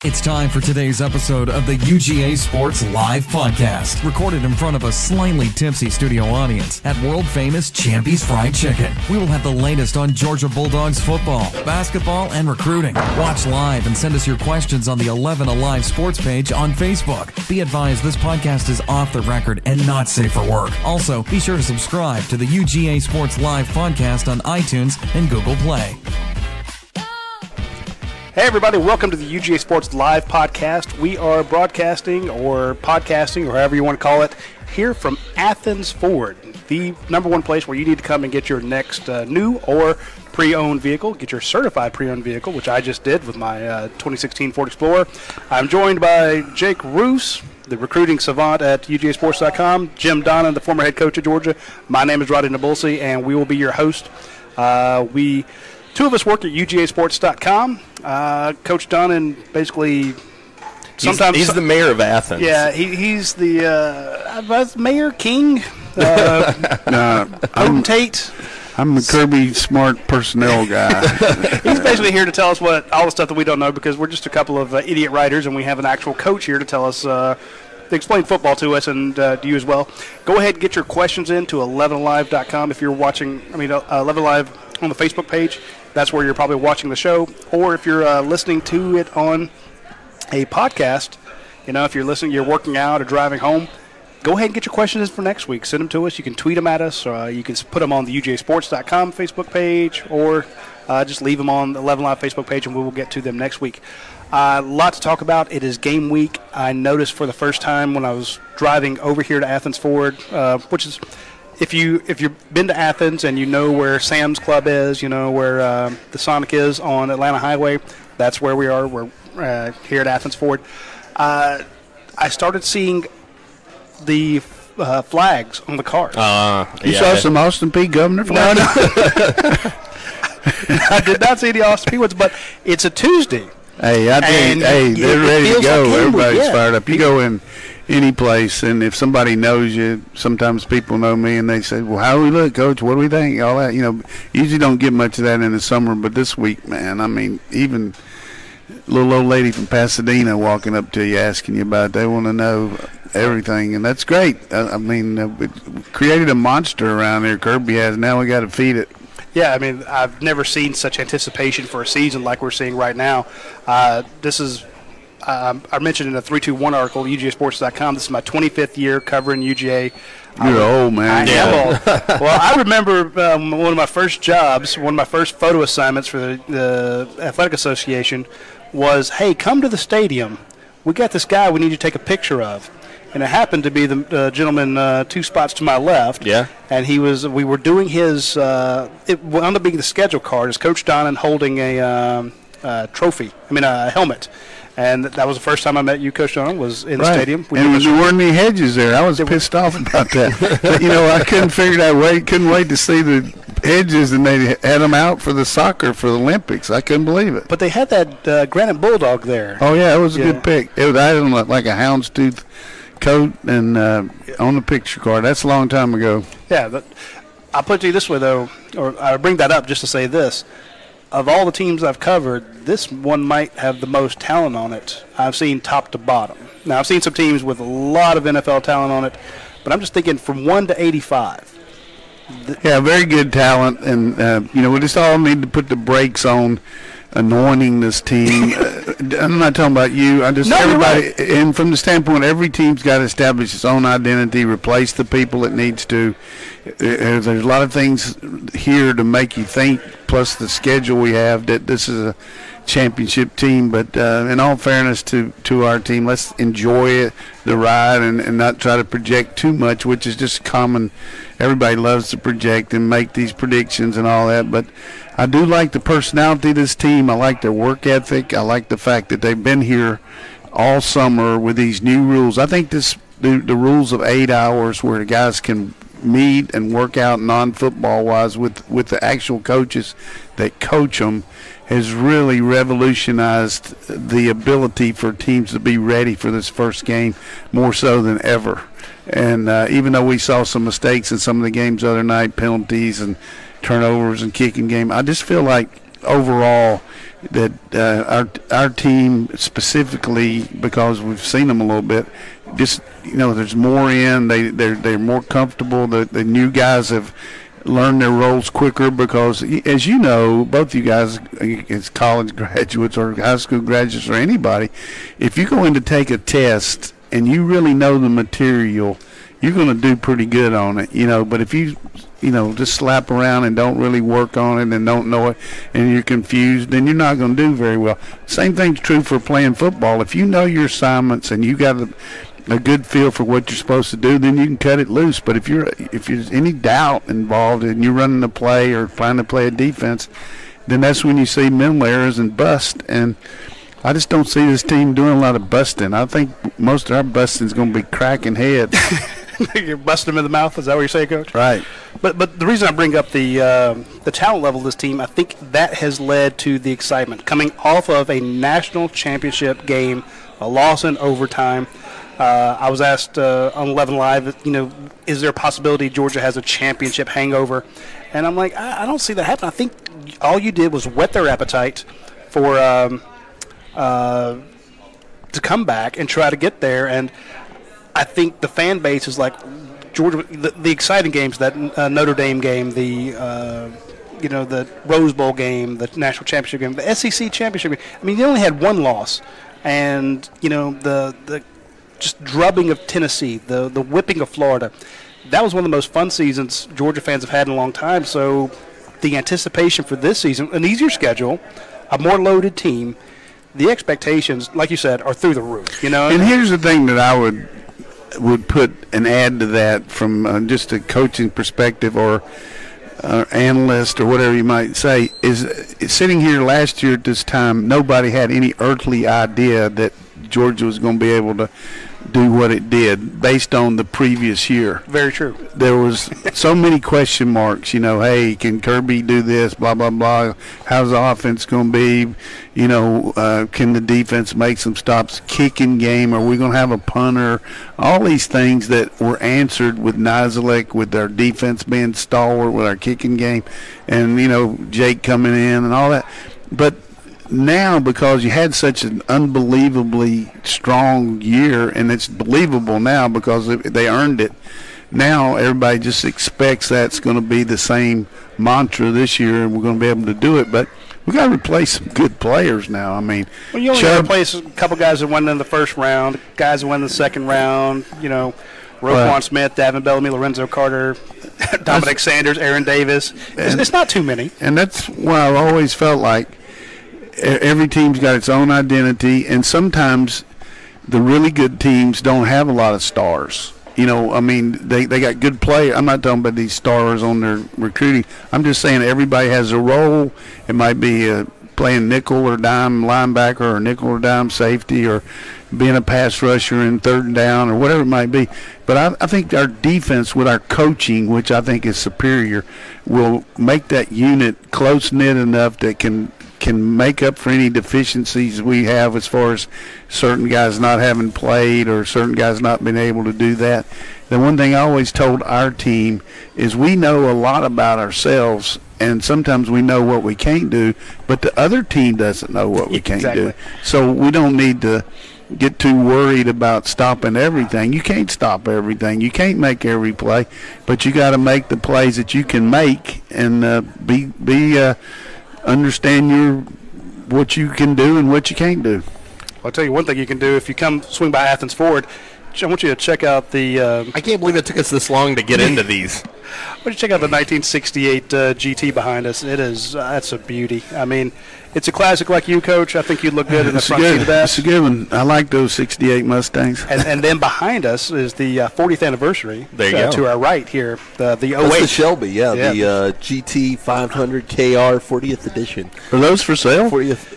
It's time for today's episode of the UGASports Live Podcast, recorded in front of a slightly tipsy studio audience at world-famous Champy's Fried Chicken. We will have the latest on Georgia Bulldogs football, basketball, and recruiting. Watch live and send us your questions on the 11 Alive Sports page on Facebook. Be advised this podcast is off the record and not safe for work. Also, be sure to subscribe to the UGASports Live Podcast on iTunes and Google Play. Hey everybody, welcome to the UGA Sports Live Podcast. We are broadcasting or podcasting or however you want to call it here from Athens Ford, the number one place where you need to come and get your next new or pre-owned vehicle, get your certified pre-owned vehicle, which I just did with my 2016 Ford Explorer. I'm joined by Jake Roos, the recruiting savant at UGAsports.com, Jim Donnan, the former head coach at Georgia. My name is Roddy Nabulsi, and we will be your host. Two of us work at UGAsports.com. Coach Donnan basctate. He's the mayor of Athens. Yeah, he's the mayor king. Potentate. I'm the Kirby Smart personnel guy. He's basically here to tell us all the stuff that we don't know, because we're just a couple of idiot writers, and we have an actual coach here to tell us, to explain football to us and to you as well. Go ahead and get your questions in to 11alive.com if you're watching. 11 Alive on the Facebook page. That's where you're probably watching the show. Or if you're listening to it on a podcast, if you're listening, you're working out or driving home, go ahead and get your questions in for next week. Send them to us. You can tweet them at us. You can put them on the UGAsports.com Facebook page, or just leave them on the 11 Live Facebook page, and we will get to them next week. A lot to talk about. It is game week. I noticed for the first time when I was driving over here to Athens Ford, which is, if you've been to Athens and you know where Sam's Club is, where the Sonic is on Atlanta Highway, that's where we are. We're here at Athens Ford. I started seeing the flags on the cars. You saw some Austin P. Governor flags? No. I did not see the Austin P. ones, but it's a Tuesday. Hey, they're ready to go. Everybody's fired up. You go in any place, and if somebody knows you, sometimes people know me, and they say, well, how do we look, Coach? What do we think? All that, usually don't get much of that in the summer, but this week, man, even little old lady from Pasadena walking up to you asking you about it, they want to know everything, and that's great. We created a monster around here, Kirby has. Now we got to feed it. Yeah, I've never seen such anticipation for a season like we're seeing right now. This is, I mentioned in a 321 article, UGAsports.com, this is my 25th year covering UGA. You're old, man. I am old. Well, I remember one of my first jobs, one of my first photo assignments for the Athletic Association was, hey, come to the stadium. We got this guy we need you to take a picture of. And it happened to be the gentleman 2 spots to my left. Yeah. And we were doing his, it wound up being the schedule card, is Coach Donnan holding a helmet. And that was the first time I met you, Coach Donnan, was in the stadium. And there weren't any hedges there. I was pissed off about that. But, I couldn't figure that couldn't wait to see the hedges, and they had them out for the soccer for the Olympics. I couldn't believe it. But they had that granite bulldog there. Oh, yeah, it was a good pick. I had on like a houndstooth coat and on the picture card. That's a long time ago. Yeah, but I'll put it to you this way, though, or I bring that up just to say this. Of all the teams I've covered, this one might have the most talent on it. I've seen top to bottom. Now, I've seen some teams with a lot of NFL talent on it, but I'm just thinking from 1 to 85. Yeah, very good talent, and we just all need to put the brakes on anointing this team. I'm not talking about you. Everybody, right. And from the standpoint, every team's got to establish its own identity, replace the people it needs to. There's a lot of things here to make you think, plus the schedule we have, that this is a championship team. But in all fairness to our team, let's enjoy the ride and not try to project too much, which is just common. Everybody loves to project and make these predictions and all that, but I do like the personality of this team. I like their work ethic. I like the fact that they've been here all summer with these new rules. I think the rules of 8 hours where the guys can meet and work out non-football wise with the actual coaches that coach them has really revolutionized the ability for teams to be ready for this first game more so than ever. And even though we saw some mistakes in some of the games the other night, penalties and turnovers and kicking game, I just feel like overall that our team specifically, because we've seen them a little bit, just there's more in. They're more comfortable. The new guys have learned their roles quicker because, as you know, both you guys, as college graduates or high school graduates or anybody, if you go in to take a test and you really know the material, you're going to do pretty good on it, But if you just slap around and don't really work on it and don't know it and you're confused, then you're not going to do very well. Same thing's true for playing football. If you know your assignments and you got a good feel for what you're supposed to do, then you can cut it loose. But if there's any doubt involved and you're running a play or trying to play a defense, then that's when you see mental errors and bust. And I just don't see this team doing a lot of busting. I think most of our busting is going to be cracking heads. You're busting them in the mouth. Is that what you're saying, Coach? Right. But the reason I bring up the talent level of this team, I think that has led to the excitement coming off of a national championship game, a loss in overtime. I was asked on 11 Live, is there a possibility Georgia has a championship hangover? And I'm like, I don't see that happen. I think all you did was whet their appetite for to come back and try to get there. And I think the fan base is like Georgia. The exciting games, that Notre Dame game, the Rose Bowl game, the national championship game, the SEC championship game. I mean, they only had one loss, and the just drubbing of Tennessee, the whipping of Florida. That was one of the most fun seasons Georgia fans have had in a long time. So the anticipation for this season, an easier schedule, a more loaded team, the expectations, like you said, are through the roof. And here's the thing that I would put and add to that from just a coaching perspective or analyst or whatever you might say, is sitting here last year at this time, nobody had any earthly idea that Georgia was going to be able to do what it did based on the previous year. Very true. There was so many question marks, hey, can Kirby do this, blah, blah, blah. How's the offense going to be? Can the defense make some stops? Kicking game, are we going to have a punter? All these things that were answered with Nizelek, with our defense being stalwart, with our kicking game, and, Jake coming in and all that. But now, because you had such an unbelievably strong year, and it's believable now because they earned it, now everybody just expects that's going to be the same mantra this year, and we're going to be able to do it. But we got to replace some good players now. I mean, well, you only got to replace a couple guys that went in the first round, guys that went in the second round. Roquan Smith, Davin Bellamy, Lorenzo Carter, Dominic Sanders, Aaron Davis. It's not too many. And that's why I've always felt like every team's got its own identity, and sometimes the really good teams don't have a lot of stars. They got good players. I'm not talking about these stars on their recruiting. I'm just saying everybody has a role. It might be playing nickel or dime linebacker or nickel or dime safety or being a pass rusher in third and down or whatever it might be. But I think our defense with our coaching, which I think is superior, will make that unit close-knit enough that can make up for any deficiencies we have as far as certain guys not having played or certain guys not being able to do that. The one thing I always told our team is we know a lot about ourselves, and sometimes we know what we can't do, but the other team doesn't know what we can't do. So we don't need to get too worried about stopping everything. You can't stop everything. You can't make every play, but you got to make the plays that you can make and understand what you can do and what you can't do. I'll tell you one thing you can do. If you come swing by Athens Ford, I want you to check out the I can't believe it took us this long to get into these. I want you to check out the 1968 GT behind us. That's a beauty. I mean, it's a classic like you, Coach. I think you'd look good in the front seat of that. It's a good one. I like those 68 Mustangs. And then behind us is the 40th anniversary. There you go. To our right here, the 08. That's the Shelby, the GT 500 KR 40th edition. Are those for sale? 40th.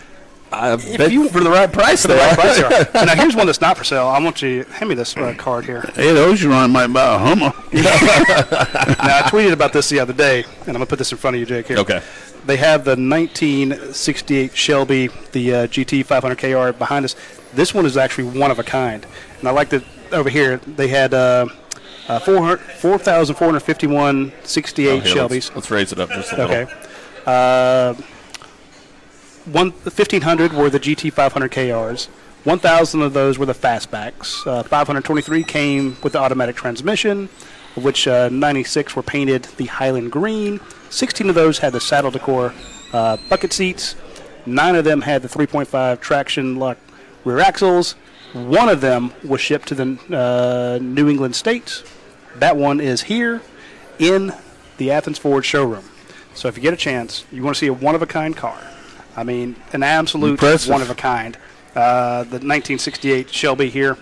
I bet you for the right price. For the right price, now here's one that's not for sale. I want you to hand me this card here. Hey, those you might buy a Hummer. Now I tweeted about this the other day, and I'm gonna put this in front of you, Jake. Here. Okay. They have the 1968 Shelby, the GT 500 KR behind us. This one is actually one of a kind, and I like that over here. They had 4,451 68 Shelbys. Let's raise it up just a little. Okay. 1,500 were the GT 500 KRs. 1,000 of those were the fastbacks. 523 came with the automatic transmission, of which 96 were painted the Highland green. 16 of those had the saddle decor bucket seats. 9 of them had the 3.5 traction lock rear axles. 1 of them was shipped to the New England states. That one is here in the Athens Ford showroom. So if you get a chance, you want to see a one-of-a-kind car. I mean, an absolute one-of-a-kind. The 1968 Shelby here,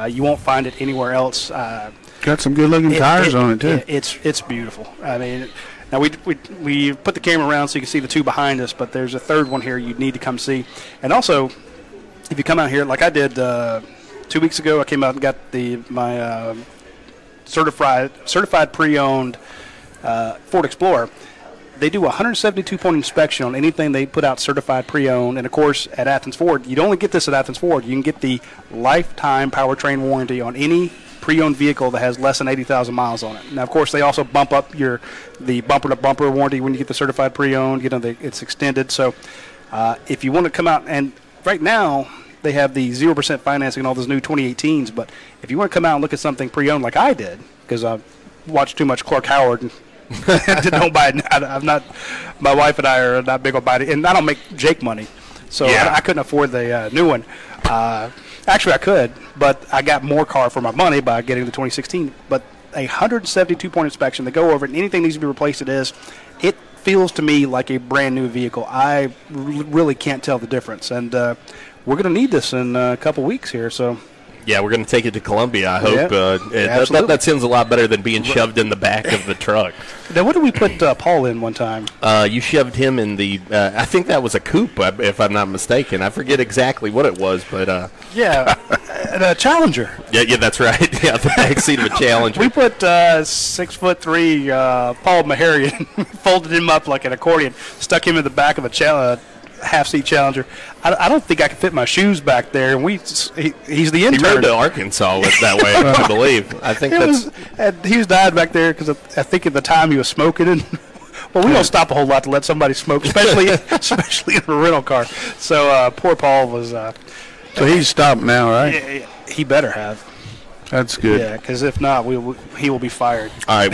you won't find it anywhere else. Got some good-looking tires on it, too. It's beautiful. I mean, now we put the camera around so you can see the 2 behind us, but there's a third one here you need to come see. And also, if you come out here, like I did 2 weeks ago, I came out and got my certified pre-owned Ford Explorer. They do a 172-point inspection on anything they put out certified pre-owned. And, of course, at Athens Ford, you'd only get this at Athens Ford. You can get the lifetime powertrain warranty on any pre-owned vehicle that has less than 80,000 miles on it. Now, of course, they also bump up the bumper-to-bumper warranty when you get the certified pre-owned. You know, it's extended. So if you want to come out, and right now they have the 0% financing and all those new 2018s. But if you want to come out and look at something pre-owned like I did, because I watched too much Clark Howard and don't buy it. I'm not. My wife and I are not big on buying it, and I don't make Jake money, so yeah. I couldn't afford the new one. Actually, I could, but I got more car for my money by getting the 2016. But a 172-point inspection, they go over it, and anything needs to be replaced. It feels to me like a brand new vehicle. I really can't tell the difference, and we're going to need this in a couple weeks here. So. Yeah, we're going to take it to Columbia, I hope. Yeah, that sounds a lot better than being shoved in the back of the truck. Now, what did we put Paul in one time? You shoved him in the, I think that was a coupe, if I'm not mistaken. I forget exactly what it was, but. Yeah, a Challenger. Yeah, that's right. Yeah, the back seat of a Challenger. We put 6'3" Paul Maharian, folded him up like an accordion, stuck him in the back of a half-seat Challenger. I don't think I can fit my shoes back there. And he's the intern. He rode to Arkansas with that way, I believe. I think he was died back there because I think at the time he was smoking. And well, we don't stop a whole lot to let somebody smoke, especially in a rental car. So poor Paul was. So he's stopped now, right? He better have. That's good. Yeah, because if not, he will be fired. All right,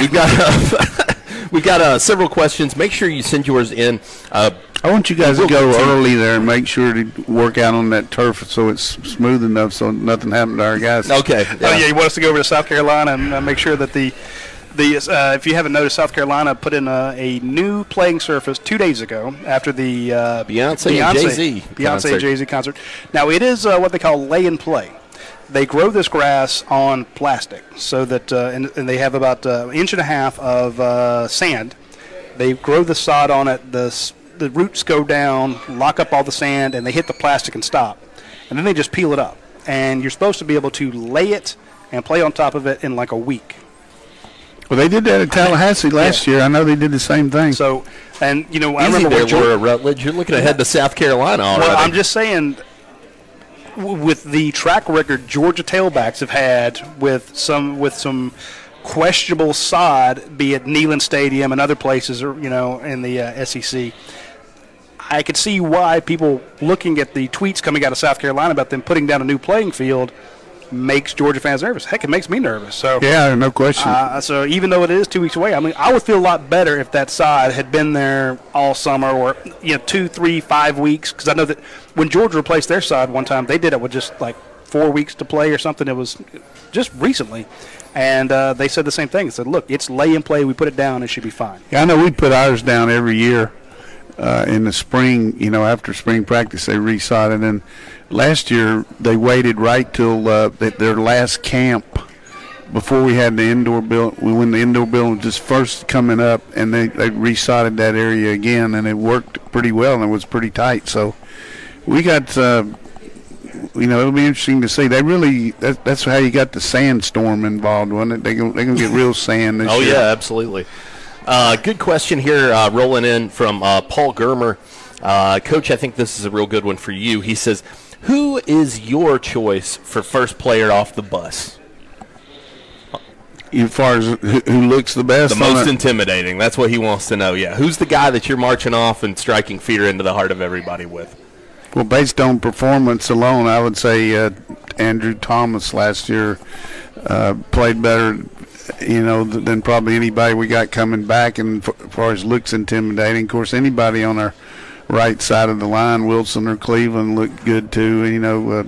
we've got several questions. Make sure you send yours in. I want you guys to go early there and make sure to work out on that turf so it's smooth enough so nothing happened to our guys. Okay. Yeah. Oh, yeah, you want us to go over to South Carolina and make sure that if you haven't noticed, South Carolina put in a new playing surface 2 days ago after the Beyonce and Jay-Z concert. Now, it is what they call lay and play. They grow this grass on plastic so that and they have about an inch and a half of sand. They grow the sod on it. The roots go down, lock up all the sand, and they hit the plastic and stop. And then they just peel it up. And you're supposed to be able to lay it and play on top of it in like a week. Well, they did that at Tallahassee last year. I know they did the same thing. So, and you know, I remember when Rutledge. You're looking ahead to South Carolina already. Well, I'm just saying, with the track record Georgia tailbacks have had with some questionable sod, be it Neyland Stadium and other places, or in the SEC. I could see why people looking at the tweets coming out of South Carolina about them putting down a new playing field makes Georgia fans nervous. Heck, it makes me nervous. So yeah, no question. So even though it is 2 weeks away, I mean, I would feel a lot better if that sod had been there all summer, or 2, 3, 5 weeks. Because I know that when Georgia replaced their sod one time, they did it with just like 4 weeks to play or something. It was just recently, and they said the same thing. They said, "Look, it's lay and play. We put it down. It should be fine." Yeah, I know we put ours down every year. In the spring, after spring practice, they resod it. And last year, they waited right till their last camp before we had the indoor building. When the indoor building was just first coming up, and they resodded that area again, and it worked pretty well, and it was pretty tight. So we got, it'll be interesting to see. They really, that's how you got the sandstorm involved, wasn't it? They're gonna get real sand this year. Oh yeah, absolutely. Good question here, rolling in from Paul Germer. Coach, I think this is a real good one for you. He says, who is your choice for first player off the bus? As far as who looks the best? The most intimidating. That's what he wants to know, yeah. Who's the guy that you're marching off and striking fear into the heart of everybody with? Well, based on performance alone, I would say Andrew Thomas last year played better, than probably anybody we got coming back. And as far as looks intimidating, of course, anybody on our right side of the line, Wilson or Cleveland, looked good too.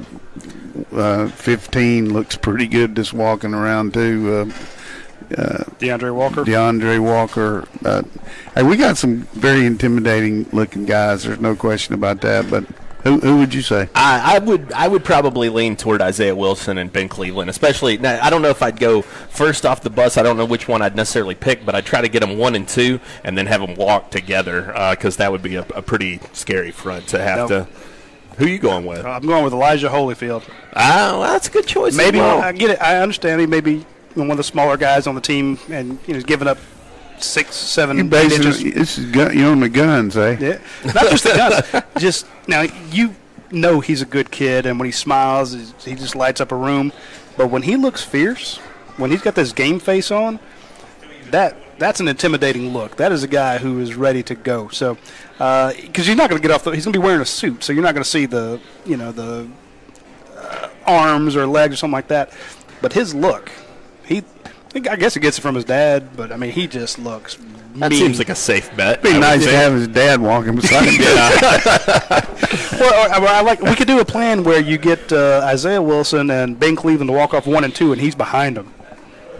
15 looks pretty good just walking around too. DeAndre Walker. Hey, we got some very intimidating looking guys. There's no question about that. But who would you say? I would probably lean toward Isaiah Wilson and Ben Cleveland, especially. Now, I don't know if I'd go first off the bus. I don't know which one I'd necessarily pick, but I'd try to get them 1 and 2 and then have them walk together because that would be a pretty scary front to have to. Who are you going with? I'm going with Elijah Holyfield. Well, that's a good choice. Maybe I get it. I understand he may be one of the smaller guys on the team, and he's giving up 6, 7 inches. You're on the guns, eh? Yeah, not just the guns. Just now, he's a good kid, and when he smiles, he just lights up a room. But when he looks fierce, when he's got this game face on, that's an intimidating look. That is a guy who is ready to go. So, because you're not going to get off he's going to be wearing a suit, so you're not going to see the arms or legs or something like that. But his look, I guess he gets it from his dad, but I mean, he just looks. That seems like a safe bet. It'd be nice to have his dad walking beside him. Well, we could do a plan where you get Isaiah Wilson and Ben Cleveland to walk off 1 and 2, and he's behind them.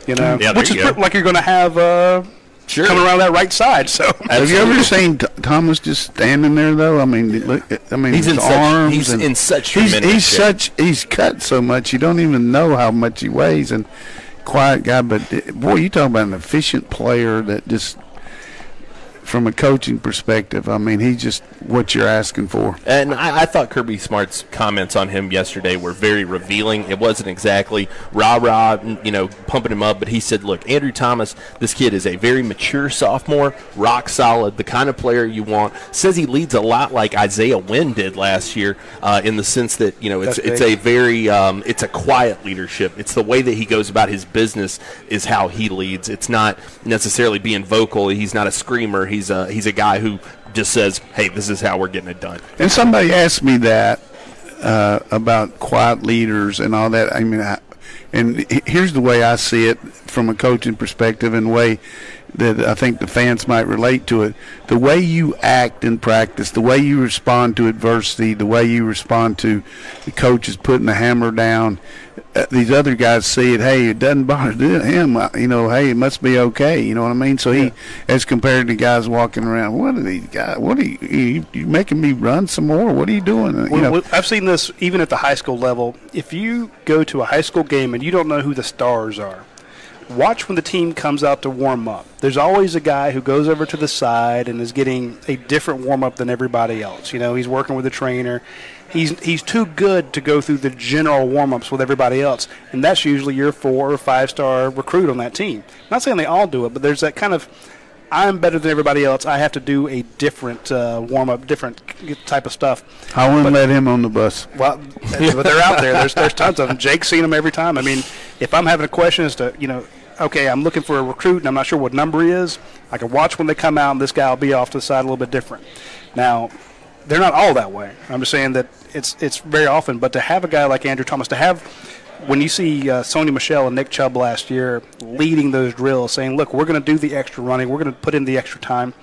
Which is like you're going to have coming around that right side. So, have you ever seen Thomas just standing there though? I mean, he's his arms. He's in such tremendous shape. He's cut so much you don't even know how much he weighs, and quiet guy. But boy, you talk about an efficient player that just. From a coaching perspective, I mean, he's just what you're asking for. And I thought Kirby Smart's comments on him yesterday were very revealing. It wasn't exactly rah-rah, pumping him up, but he said, look, Andrew Thomas, this kid is a very mature sophomore, rock solid, the kind of player you want. Says he leads a lot like Isaiah Wynn did last year in the sense that, it's a very it's a quiet leadership. It's the way that he goes about his business is how he leads. It's not necessarily being vocal. He's not a screamer. He's a guy who just says, hey, this is how we're getting it done. And somebody asked me that about quiet leaders and all that. I mean, and here's the way I see it from a coaching perspective and the way that I think the fans might relate to it. The way you act in practice, the way you respond to adversity, the way you respond to the coaches putting the hammer down, these other guys see it, hey, it doesn't bother him, hey, it must be okay, you know what I mean? So he, as compared to guys walking around, what are these guys, you making me run some more? What are you doing? I've seen this even at the high school level. If you go to a high school game and you don't know who the stars are, watch when the team comes out to warm up. There's always a guy who goes over to the side and is getting a different warm-up than everybody else. He's working with a trainer. He's too good to go through the general warm-ups with everybody else, and that's usually your 4 or 5-star recruit on that team. I'm not saying they all do it, but there's that kind of, I'm better than everybody else. I have to do a different warm-up, different type of stuff. I wouldn't let him on the bus. Well, but they're out there. There's tons of them. Jake's seen them every time. I mean, if I'm having a question as to, okay, I'm looking for a recruit and I'm not sure what number he is, I can watch when they come out and this guy will be off to the side a little bit different. Now, they're not all that way. I'm just saying that it's very often. But to have a guy like Andrew Thomas, to have when you see Sony Michel and Nick Chubb last year leading those drills, saying, look, we're going to do the extra running, we're going to put in the extra time,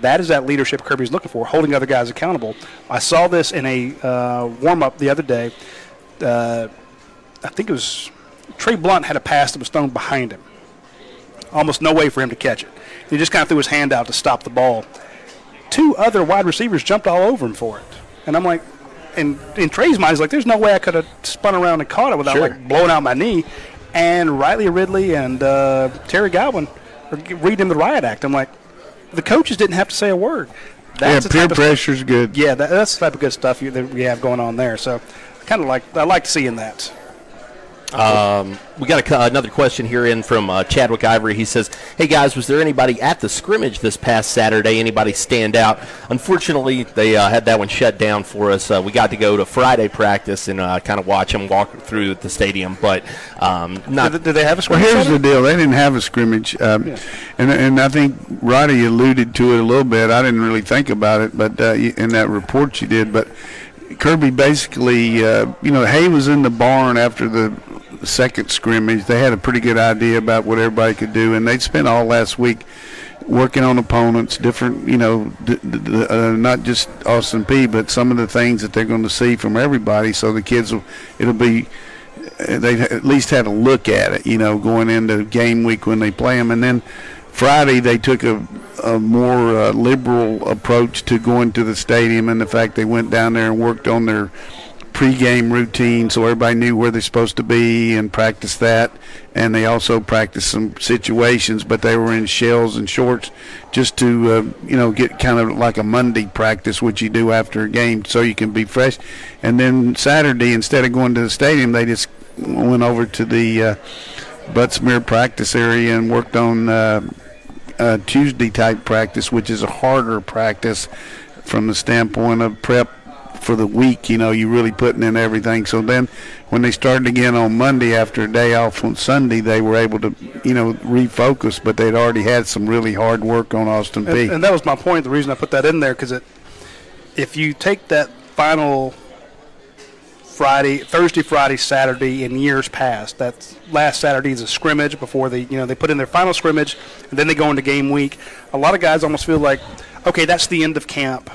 that is that leadership Kirby's looking for, holding other guys accountable. I saw this in a warm-up the other day. I think it was Trey Blunt had a pass that was thrown behind him. Almost no way for him to catch it. He just kind of threw his hand out to stop the ball. 2 other wide receivers jumped all over him for it. And I'm like, and in Trey's mind, he's like, there's no way I could have spun around and caught it without like blowing out my knee. And Riley Ridley and Terry Godwin are reading the riot act. I'm like, the coaches didn't have to say a word. That's peer pressure's good. Yeah, that's the type of good stuff that we have going on there. So I like seeing that. We got another question here in from Chadwick Ivory. He says, hey, guys, was there anybody at the scrimmage this past Saturday? Anybody stand out? Unfortunately, they had that one shut down for us. We got to go to Friday practice and kind of watch them walk through the stadium. But not. Did they have a scrimmage? Well, here's the deal. They didn't have a scrimmage. And I think Roddy alluded to it a little bit. I didn't really think about it, but in that report you did. But Kirby basically, Hay was in the barn after the second scrimmage. They had a pretty good idea about what everybody could do, and they'd spent all last week working on opponents, different, not just Austin Peay, but some of the things that they're going to see from everybody. So the kids they at least had a look at it, going into game week when they play them. And then Friday they took a more liberal approach to going to the stadium, and the fact they went down there and worked on their pregame routine so everybody knew where they're supposed to be and practiced that. And they also practiced some situations, but they were in shells and shorts just to get kind of like a Monday practice, which you do after a game, so you can be fresh. And then Saturday, instead of going to the stadium, they just went over to the Buttsmere practice area and worked on Tuesday type practice, which is a harder practice from the standpoint of prep for the week. You're really putting in everything. So then when they started again on Monday after a day off on Sunday, they were able to refocus, but they'd already had some really hard work on Austin Peay. And that was my point, the reason I put that in there, because if you take that final Thursday, Friday, Saturday in years past, that last Saturday is a scrimmage before they put in their final scrimmage, and then they go into game week. A lot of guys almost feel like, okay, that's the end of camp,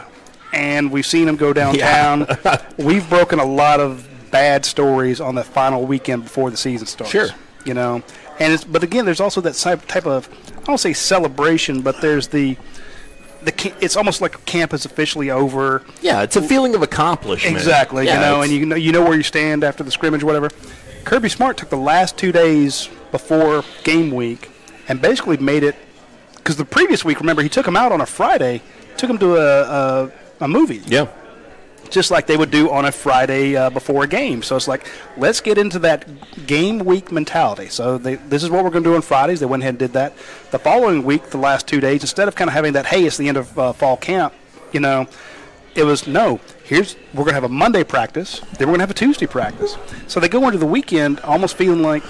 and we've seen them go downtown. Yeah. We've broken a lot of bad stories on the final weekend before the season starts. Sure. But again, there's also that type of, I don't say celebration, but there's it's almost like camp is officially over. Yeah, it's a feeling of accomplishment. Exactly, and you know where you stand after the scrimmage, whatever. Kirby Smart took the last 2 days before game week and basically made it, because the previous week, remember, he took him out on a Friday, took him to a movie. Yeah. Just like they would do on a Friday before a game. So it's like, let's get into that game week mentality. So this is what we're going to do on Fridays. They went ahead and did that. The following week, the last 2 days, instead of kind of having that, hey, it's the end of fall camp, it was, no, we're going to have a Monday practice, then we're going to have a Tuesday practice. So they go into the weekend almost feeling like,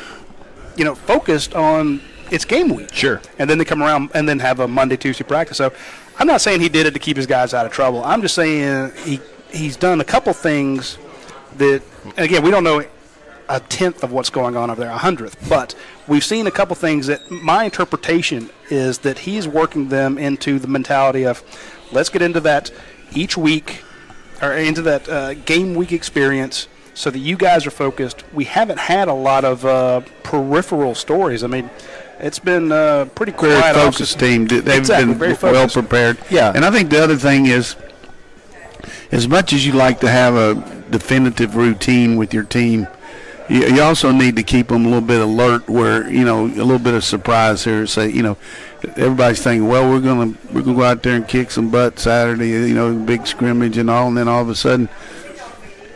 focused on it's game week. Sure. And then they come around and then have a Monday, Tuesday practice. So I'm not saying he did it to keep his guys out of trouble. I'm just saying he's done a couple things that, again, we don't know a tenth of what's going on over there, 100th, but we've seen a couple things that my interpretation is that he's working them into the mentality of, let's get into that each week, or into that game week experience, so that you guys are focused. We haven't had a lot of peripheral stories. I mean, it's been pretty quiet. Very focused team. They've been well prepared. Yeah. And I think the other thing is, as much as you like to have a definitive routine with your team, you also need to keep them a little bit alert, where a little bit of surprise here. Say, everybody's thinking, well, we're gonna go out there and kick some butt Saturday, big scrimmage and all, and then all of a sudden,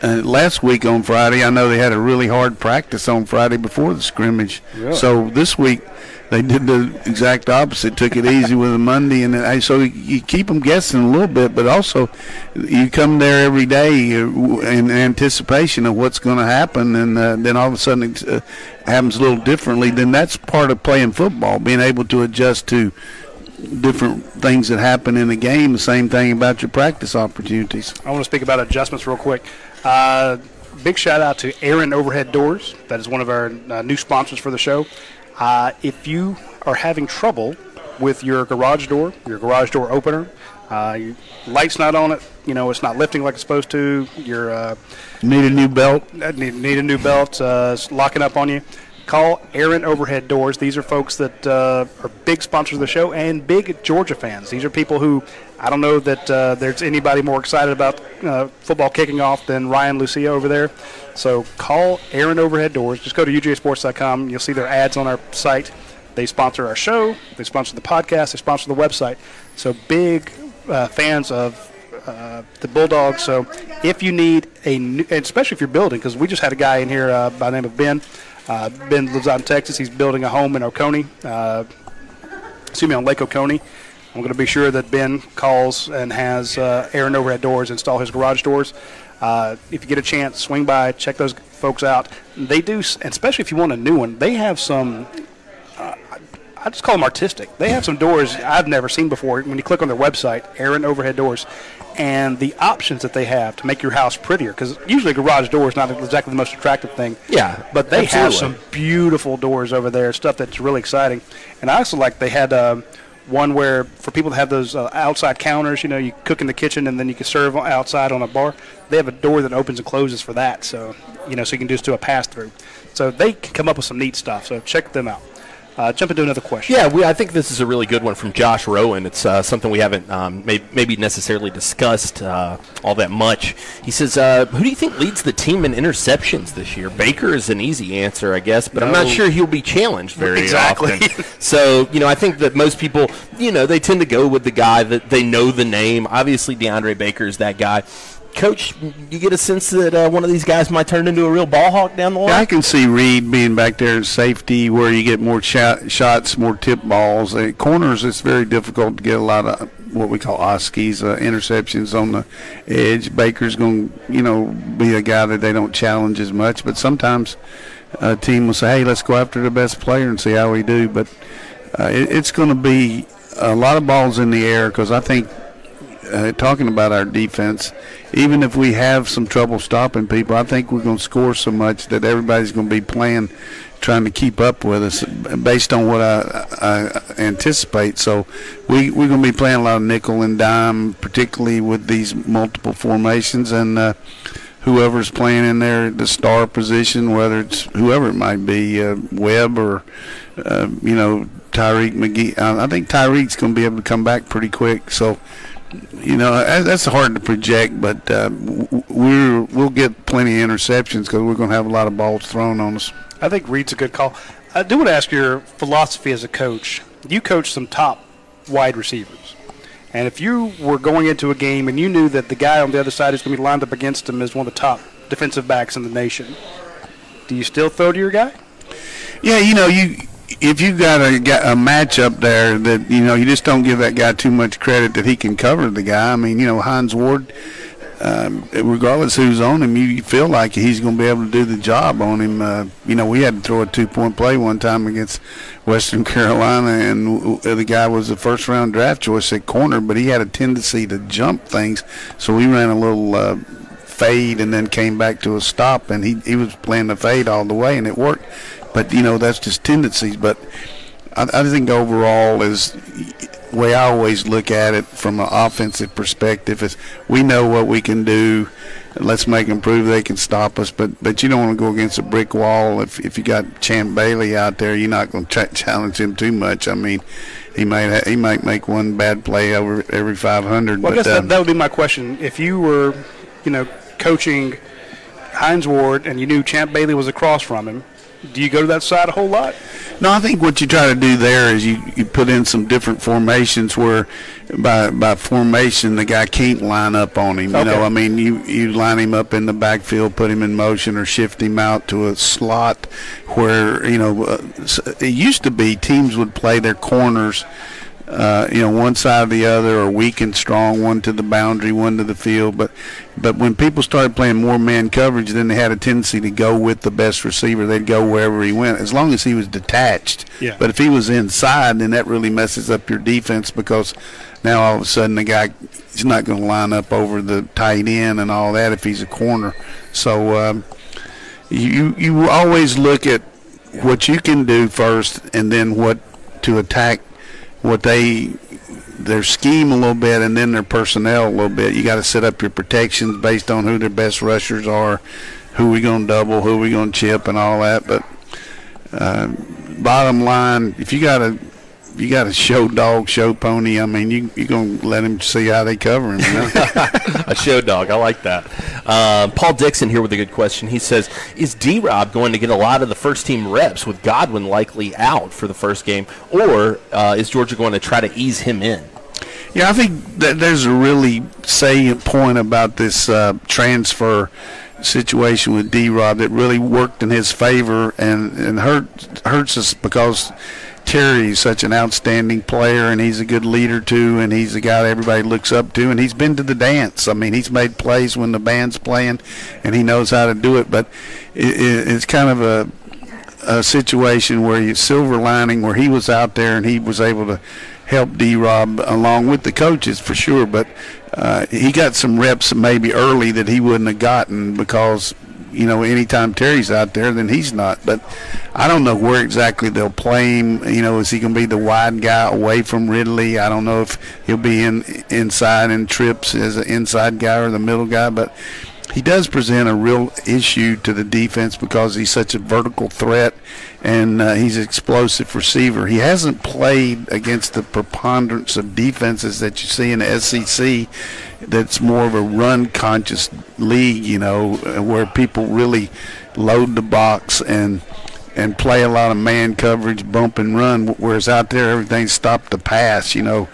last week on Friday, I know they had a really hard practice on Friday before the scrimmage. Yeah. So this week they did the exact opposite, took it easy with a Monday, and so you keep them guessing a little bit, but also you come there every day in anticipation of what's going to happen, and then all of a sudden it happens a little differently. Then that's part of playing football, being able to adjust to different things that happen in the game. The same thing about your practice opportunities. I want to speak about adjustments real quick. Big shout out to Aaron Overhead Doors. That is one of our new sponsors for the show. If you are having trouble with your garage door opener, your light's not on it, it's not lifting like it's supposed to, you're need a new belt. Need a new belt, it's locking up on you, call Aaron Overhead Doors. These are folks that are big sponsors of the show and big Georgia fans. These are people who, I don't know that there's anybody more excited about football kicking off than Ryan Lucia over there. So call Aaron Overhead Doors. Just go to UGASports.com. You'll see their ads on our site. They sponsor our show. They sponsor the podcast. They sponsor the website. So big fans of the Bulldogs. So if you need especially if you're building, because we just had a guy in here by the name of Ben. Ben lives out in Texas. He's building a home in Oconee. On Lake Oconee. I'm going to be sure that Ben calls and has air and overhead doors install his garage doors. If you get a chance, swing by, check those folks out. They do, especially if you want a new one, they have some, I just call them artistic. They have some doors I've never seen before. When you click on their website, air and overhead doors, and the options that they have to make your house prettier, because usually a garage door is not exactly the most attractive thing. Yeah, but they have some beautiful doors over there, stuff that's really exciting. And I also like they had one where for people that have those outside counters, you cook in the kitchen and then you can serve outside on a bar. They have a door that opens and closes for that, so so you can just do a pass-through. So they can come up with some neat stuff, so check them out. Jump into another question. Yeah, I think this is a really good one from Josh Rowan. It's something we haven't maybe necessarily discussed all that much. He says, who do you think leads the team in interceptions this year? Baker is an easy answer, I guess, but I'm not sure he'll be challenged very often. So, I think that most people, they tend to go with the guy that they know the name. Obviously, DeAndre Baker is that guy. Coach, you get a sense that one of these guys might turn into a real ball hawk down the line? Yeah, I can see Reed being back there at safety where you get more shots, more tip balls. Corners, it's very difficult to get a lot of what we call Oskies, interceptions on the edge. Baker's going to, be a guy that they don't challenge as much, but sometimes a team will say, hey, let's go after the best player and see how we do. But it's going to be a lot of balls in the air because I think talking about our defense, even if we have some trouble stopping people, I think we're going to score so much that everybody's going to be trying to keep up with us based on what I anticipate. So we're going to be playing a lot of nickel and dime, particularly with these multiple formations, and whoever's playing in there, the star position, whether it's whoever it might be, Webb or, Tyreek McGee. I think Tyreek's going to be able to come back pretty quick. So, that's hard to project, but we'll get plenty of interceptions because we're going to have a lot of balls thrown on us. I think Reed's a good call. I do want to ask your philosophy as a coach. You coach some top wide receivers. And if you were going into a game and you knew that the guy on the other side is going to be lined up against him as one of the top defensive backs in the nation, do you still throw to your guy? Yeah, if you got a matchup there that, you just don't give that guy too much credit that he can cover the guy. I mean, Hines Ward, regardless who's on him, you feel like he's going to be able to do the job on him. We had to throw a 2-point play one time against Western Carolina, and the guy was a first-round draft choice at corner, but he had a tendency to jump things, so we ran a little fade and then came back to a stop, and he was playing the fade all the way, and it worked. But, that's just tendencies. But I think overall is the way I always look at it from an offensive perspective is we know what we can do. Let's make them prove they can stop us. But you don't want to go against a brick wall. If you got Champ Bailey out there, you're not going to challenge him too much. I mean, he might make one bad play over every 500. Well, I guess that would be my question. If you were, coaching Hines Ward and you knew Champ Bailey was across from him, do you go to that side a whole lot? No, I think what you try to do there is you put in some different formations where by formation the guy can't line up on him. Okay. You line him up in the backfield, put him in motion, or shift him out to a slot where, it used to be teams would play their corners one side or the other, or weak and strong, one to the boundary, one to the field. But when people started playing more man coverage, then they had a tendency to go with the best receiver. They'd go wherever he went, as long as he was detached. Yeah. But if he was inside, then that really messes up your defense because now all of a sudden the guy is not going to line up over the tight end and all that if he's a corner. So you always look at what you can do first and then what to attack their scheme a little bit and then their personnel a little bit. You got to set up your protections based on who their best rushers are, who we going to double, who we going to chip, and all that. But bottom line, if you got a show dog, show pony, you're going to let him see how they cover him. A show dog, I like that. Paul Dixon here with a good question. He says, is D-Rob going to get a lot of the first-team reps with Godwin likely out for the first game, or is Georgia going to try to ease him in? Yeah, I think that there's a really salient point about this transfer situation with D-Rob that really worked in his favor and hurts us because Terry's such an outstanding player, and he's a good leader too, and he's a guy that everybody looks up to, and he's been to the dance. I mean, he's made plays when the band's playing, and he knows how to do it. But it's kind of a situation where silver lining where he was out there and he was able to help D-Rob along with the coaches for sure. But he got some reps maybe early that he wouldn't have gotten because, you know, anytime Terry's out there, then he's not. But I don't know where exactly they'll play him. You know, is he going to be the wide guy away from Ridley? I don't know if he'll be inside in trips as an inside guy or the middle guy. But he does present a real issue to the defense because he's such a vertical threat and he's an explosive receiver. He hasn't played against the preponderance of defenses that you see in the SEC that's more of a run-conscious league, you know, where people really load the box and play a lot of man coverage, bump and run, whereas out there everything's stop the pass, you know,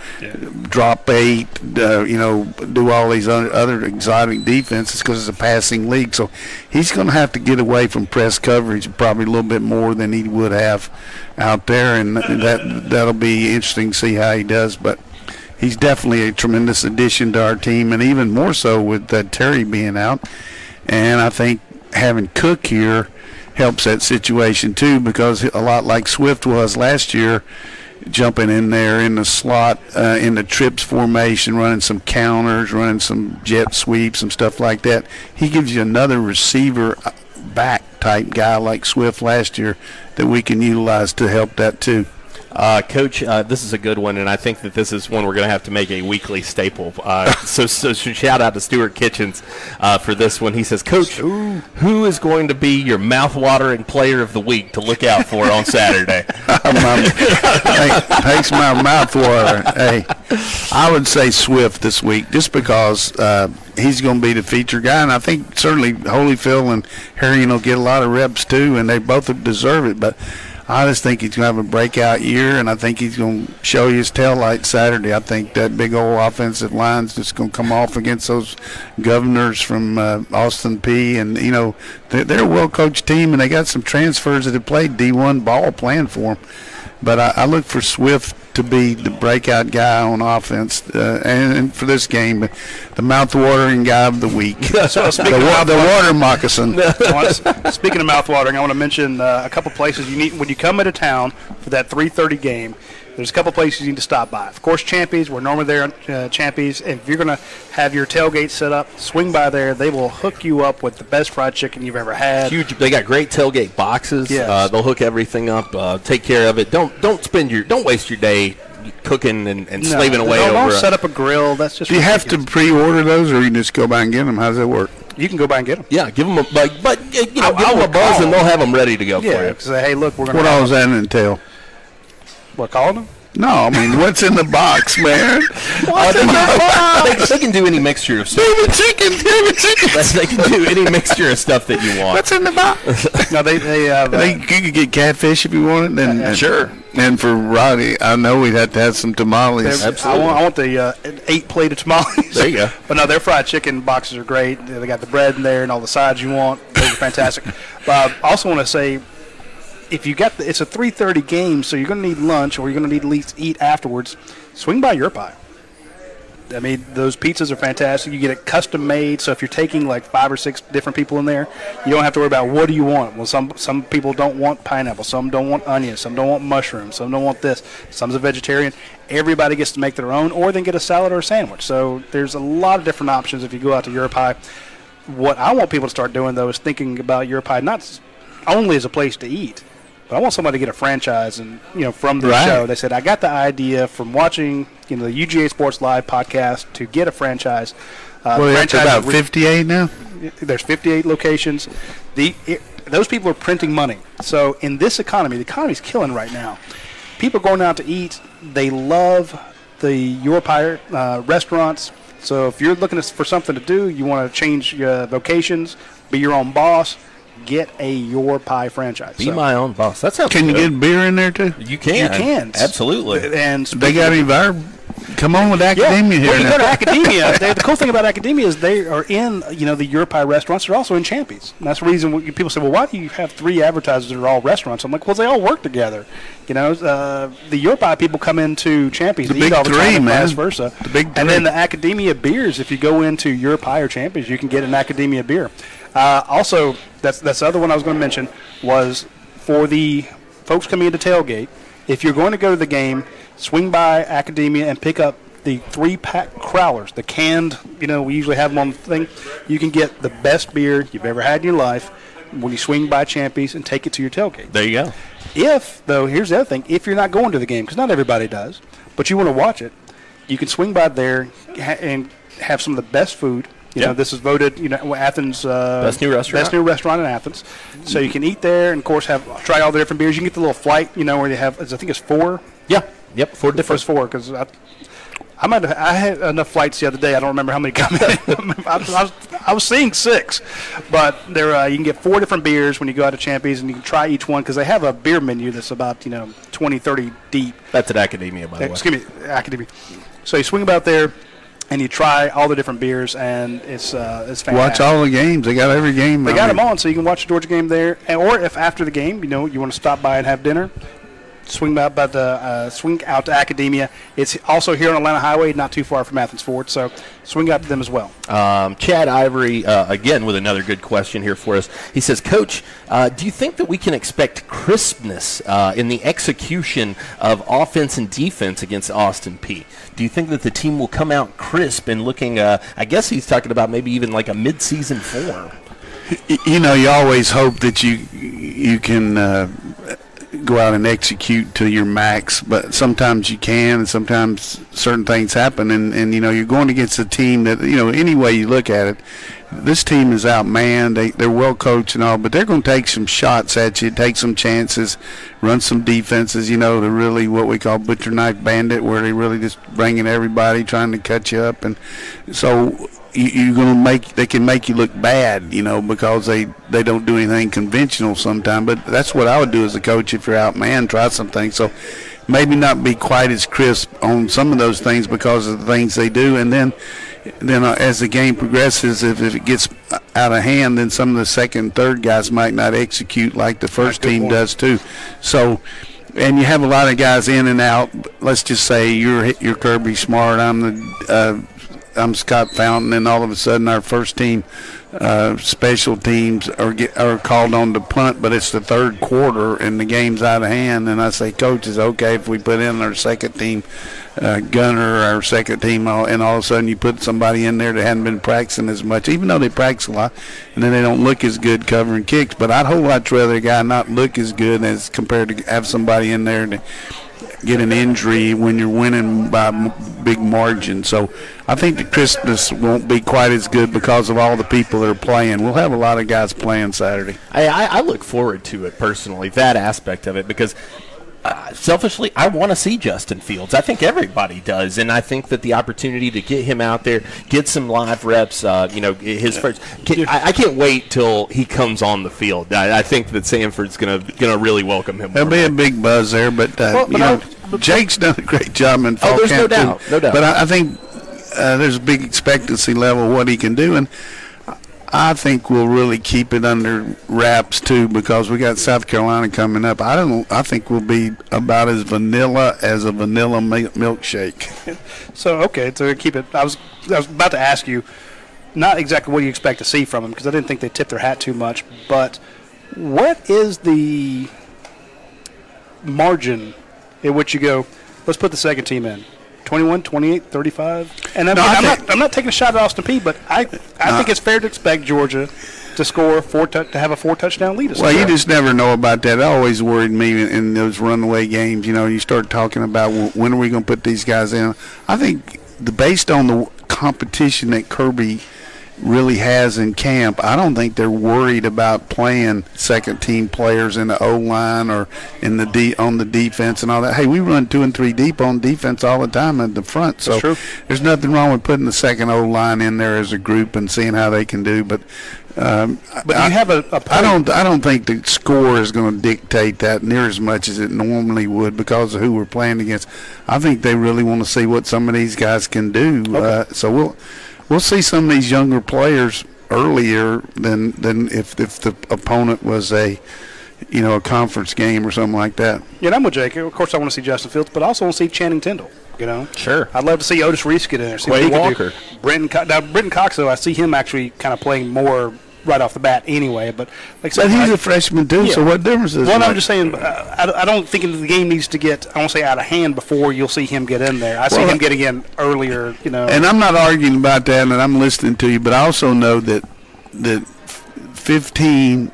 drop 8, you know, do all these other exotic defenses because it's a passing league. So he's going to have to get away from press coverage probably a little bit more than he would have out there, and that'll be interesting to see how he does. But he's definitely a tremendous addition to our team, and even more so with Terry being out. And I think having Cook here helps that situation too, because a lot like Swift was last year, jumping in there in the slot, in the trips formation, running some counters, running some jet sweeps and stuff like that. He gives you another receiver back type guy like Swift last year that we can utilize to help that too. Coach, this is a good one, and I think that this is one we're going to have to make a weekly staple. So shout out to Stuart Kitchens for this one. He says, Coach, who is going to be your mouth-watering player of the week to look out for on Saturday? Thanks, my mouth-water. Hey, I would say Swift this week just because he's going to be the feature guy, and I think certainly Holyfield and Harrion will get a lot of reps too, and they both deserve it. But I just think he's going to have a breakout year, and I think he's going to show you his taillight Saturday. I think that big old offensive line's just going to come off against those Governors from Austin Peay. And, you know, they're a well-coached team, and they got some transfers that have played D1 ball playing for them. But I look for Swift to be the breakout guy on offense, and for this game, the mouth-watering guy of the week. So the water moccasin. Speaking of mouth-watering, I want to mention a couple places you need when you come into town for that 3:30 game. There's a couple places you need to stop by. Of course, Champy's. We're normally there on Champy's. And if you're going to have your tailgate set up, swing by there. They will hook you up with the best fried chicken you've ever had. Huge. They got great tailgate boxes. Yes. They'll hook everything up. Take care of it. Don't waste your day cooking and slaving away over. Don't set up a grill. That's just. Do you have to pre-order those, or you can just go by and get them? How does that work? You can go by and get them. Yeah, give them but you know, give them a buzz and they'll have them ready to go for you. Say, hey, look, we're going to. What all does that entail? What, calling them? No, I mean, what's in the box, man? What's in the box? They can do any mixture of stuff. Baby chicken. They can do any mixture of stuff that you want. What's in the box? No, they have. You could get catfish if you want it. And sure. And for Roddy, I know we'd have to have some tamales. Absolutely. I want the 8 plate of tamales. There you go. But no, their fried chicken boxes are great. They got the bread in there and all the sides you want. Those are fantastic. But I also want to say, if you got it's a 3:30 game, so you're going to need lunch or you're going to need at least eat afterwards. Swing by Your Pie. I mean, those pizzas are fantastic. You get it custom made, so if you're taking like 5 or 6 different people in there, you don't have to worry about what do you want. Well, some people don't want pineapple, some don't want onions, some don't want mushrooms, some don't want this, some's a vegetarian. Everybody gets to make their own, or they can get a salad or a sandwich. So there's a lot of different options if you go out to Your Pie. What I want people to start doing, though, is thinking about Your Pie not only as a place to eat, but I want somebody to get a franchise, and from the show, they said I got the idea from watching the UGASports Live podcast to get a franchise. It's about 58 now. There's 58 locations. Those people are printing money. So in this economy, the economy's killing right now. People are going out to eat. They love the Your Pie restaurants. So if you're looking for something to do, you want to change your vocations, be your own boss, get a Your Pie franchise. Be my own boss. That sounds Can good. you get beer in there too? You can. You can. Absolutely. And They got any of our Come on with academia here. When you go to academia, the cool thing about academia is they are in, the Europi restaurants. They're also in Champies. And that's the reason people say, well, why do you have 3 advertisers that are all restaurants? I'm like, well, they all work together. The Europi people come into Champies. The big all the 3, time, man. Vice versa. The big 3. And then the academia beers, if you go into Europi or Champions, you can get an academia beer. Also, that's the other one I was going to mention, was for the folks coming into tailgate, if you're going to go to the game, swing by Academia and pick up the 3-pack crowlers, the canned, we usually have them on the thing. You can get the best beer you've ever had in your life when you swing by Champies and take it to your tailgate. There you go. Here's the other thing, if you're not going to the game, because not everybody does, but you want to watch it, you can swing by there and have some of the best food. This is voted, Athens best new restaurant in Athens. So you can eat there, and of course try all the different beers. You can get the little flight, where they have, I think it's 4. Yeah. Yep. 4 different. It's 4 because I had enough flights the other day. I don't remember how many come in. I was seeing 6, but there you can get 4 different beers when you go out to Champions, and you can try each one because they have a beer menu that's about 20, 30 deep. That's at Academia, by the way. Excuse me, Academia. So you swing about there. And you try all the different beers, and it's fantastic. Watch all the games. They got every game. They got them on, so you can watch the Georgia game there. Or if after the game, you want to stop by and have dinner, swing out to Academia. It's also here on Atlanta Highway, not too far from Athens Ford, so swing out to them as well. Chad Ivory, again, with another good question here for us. He says, Coach, do you think that we can expect crispness in the execution of offense and defense against Austin Peay? Do you think that the team will come out crisp and looking, I guess he's talking about maybe even like a midseason form? You always hope that you can go out and execute to your max, but sometimes you can, and sometimes certain things happen, and you're going against a team that, any way you look at it, this team is outmanned. They're well coached and all, but they're going to take some shots at you, take some chances, run some defenses, to really what we call butcher knife bandit, where they really just bringing everybody, trying to cut you up, and so you're going to they can make you look bad, because they don't do anything conventional sometimes. But that's what I would do as a coach if you're outmanned, try some things. So maybe not be quite as crisp on some of those things because of the things they do, and then as the game progresses, if it gets out of hand, then some of the second, third guys might not execute like the first team does too. So, and you have a lot of guys in and out. Let's just say you're Kirby Smart, I'm Scott Fountain, and all of a sudden our first team special teams are called on to punt, but it's the third quarter and the game's out of hand, and I say, Coach, is okay if we put in our second team gunner, our second team, and all of a sudden you put somebody in there that hadn't been practicing as much, even though they practice a lot, and then they don't look as good covering kicks. But I'd whole lot rather a guy not look as good as compared to have somebody in there to get an injury when you're winning by big margin. So I think the crispness won't be quite as good because of all the people that are playing. We'll have a lot of guys playing Saturday. I look forward to it personally, that aspect of it, because selfishly, I want to see Justin Fields. I think everybody does, and I think that the opportunity to get him out there, get some live reps, his first. I can't wait till he comes on the field. I think that Sanford's gonna really welcome him. There'll be a big buzz there, but Jake's done a great job in fall camp. No doubt. But I think there's a big expectancy level of what he can do, and I think we'll really keep it under wraps too, because we got South Carolina coming up. I think we'll be about as vanilla as a vanilla milkshake. So keep it. I was about to ask you, not exactly what you expect to see from them, because I didn't think they tipped their hat too much. But what is the margin at which you go, let's put the second team in? 21, 28, 35? And I'm not taking a shot at Austin Peay, but I think it's fair to expect Georgia to score to have a 4-touchdown lead. Well, you just never know about that. It always worried me in those runaway games. You start talking about when are we going to put these guys in. I think based on the competition that Kirby really has in camp, I don't think they're worried about playing second team players in the O-line or in on the defense and all that. Hey, we run 2 and 3 deep on defense all the time at the front, so there's nothing wrong with putting the second O-line in there as a group and seeing how they can do. But But you have a point. I don't think the score is going to dictate that near as much as it normally would because of who we're playing against. I think they really want to see what some of these guys can do. Okay. So we'll see some of these younger players earlier than if the opponent was a conference game or something like that. Yeah, I'm with Jake. Of course, I want to see Justin Fields, but I also want to see Channing Tindall. Sure. I'd love to see Otis Reese get in there. See Quay what he Walker. can do. Brenton Cox, though, I see him actually kind of playing more right off the bat anyway. But like I said, he's a freshman too, so what difference does it make? Well, I'm just saying, I don't think the game needs to get, I won't say out of hand before you'll see him get in there. I see him getting in earlier, And I'm not arguing about that, and I'm listening to you, but I also know that 15,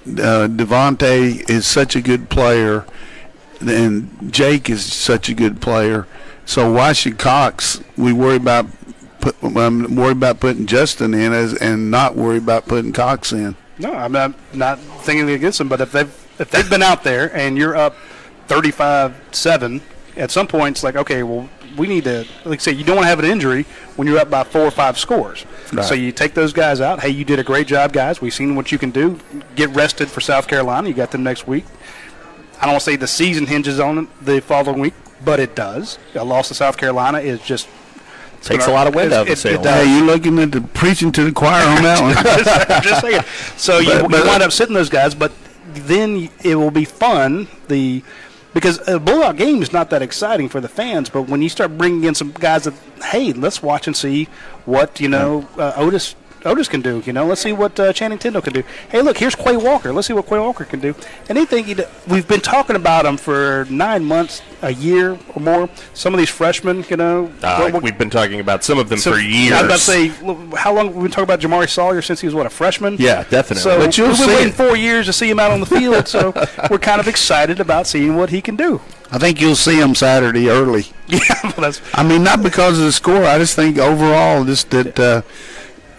Devontae is such a good player, and Jake is such a good player. So why should Cox? We worry about putting Justin in and not worry about putting Cox in. No, I'm not thinking against them. But if they've been out there and you're up 35-7, at some point it's like, okay, well, we need to, like I say, you don't want to have an injury when you're up by 4 or 5 scores. Right. So you take those guys out. Hey, you did a great job, guys. We've seen what you can do. Get rested for South Carolina. You got them next week. I don't want to say the season hinges on it the following week, but it does. A loss to South Carolina is just takes a lot of wind out of the sails. Hey, you're looking at the preaching to the choir on that one. Just saying. So you wind up sitting those guys, but then it will be fun. Because a Bulldog game is not that exciting for the fans, but when you start bringing in some guys that, hey, let's watch and see what Otis can do. Let's see what Channing Tindall can do. Hey, look, here's Quay Walker. Let's see what Quay Walker can do. Anything we've been talking about him for 9 months, a year or more. Some of these freshmen, we've been talking about some of them for years. I was about to say, how long have we been talking about Jamari Sawyer since he was, a freshman? Yeah, definitely. So we've been waiting 4 years to see him out on the field, so we're kind of excited about seeing what he can do. I think you'll see him Saturday early. Yeah, well, not because of the score. I just think overall that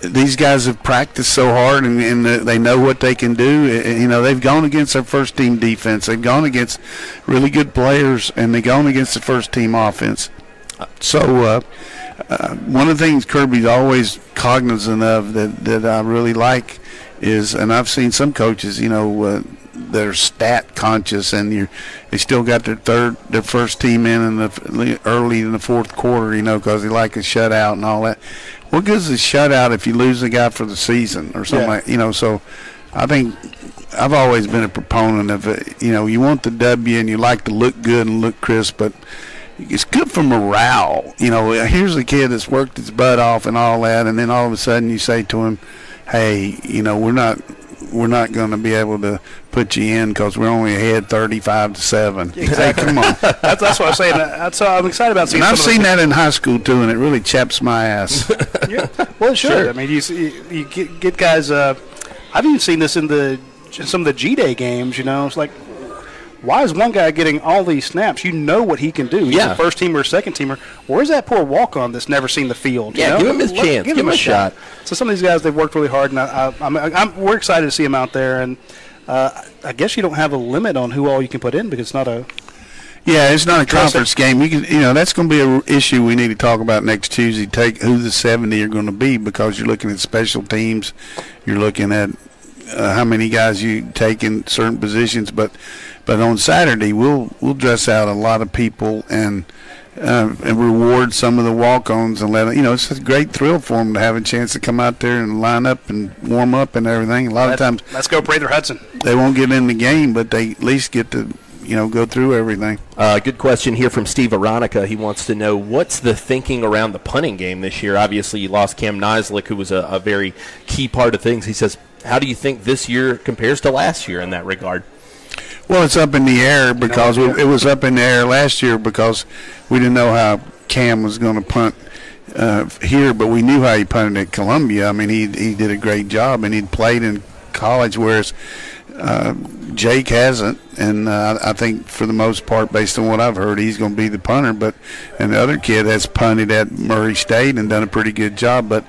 these guys have practiced so hard and they know what they can do. They've gone against their first-team defense. They've gone against really good players, and they've gone against the first-team offense. So one of the things Kirby's always cognizant of that I really like is, and I've seen some coaches, they're stat conscious, and they still got their first team in the early in the fourth quarter, because they like a shutout and all that. What good is a shutout if you lose a guy for the season or something like, So I think I've always been a proponent of it. You want the W and you like to look good and look crisp, but it's good for morale. Here's a kid that's worked his butt off and all that, and then all of a sudden you say to him, hey, we're not going to be able to put you in because we're only ahead 35-7. Exactly. Hey, come on. That's what I'm saying. I'm excited about seeing. And I've seen that in high school too, and it really chaps my ass. Yeah. Well, it should. Sure. I mean, you get guys. I've even seen this in some of the G-Day games. It's like, why is one guy getting all these snaps? You know what he can do. He's a first teamer or second teamer. Where's that poor walk-on that's never seen the field? Yeah, give him his chance. Give him a shot. So some of these guys, they've worked really hard, and we're excited to see them out there. And I guess you don't have a limit on who all you can put in because it's not a. Yeah, it's not a conference game. You can, that's going to be an issue we need to talk about next Tuesday. Take who the 70 are going to be because you're looking at special teams. You're looking at how many guys you take in certain positions, but on Saturday we'll dress out a lot of people and reward some of the walk-ons and let it's a great thrill for them to have a chance to come out there and line up and warm up and everything. A lot of times, let's go Prather Hudson. They won't get in the game, but they at least get to go through everything. Good question here from Steve Aronica. He wants to know what's the thinking around the punting game this year. Obviously, you lost Cam Nislik, who was a very key part of things. He says, how do you think this year compares to last year in that regard? Well, it's up in the air because it was up in the air last year because we didn't know how Cam was going to punt here, but we knew how he punted at Columbia. I mean, he did a great job, and he'd played in college, whereas Jake hasn't. And I think for the most part, based on what I've heard, he's going to be the punter. And the other kid has punted at Murray State and done a pretty good job. But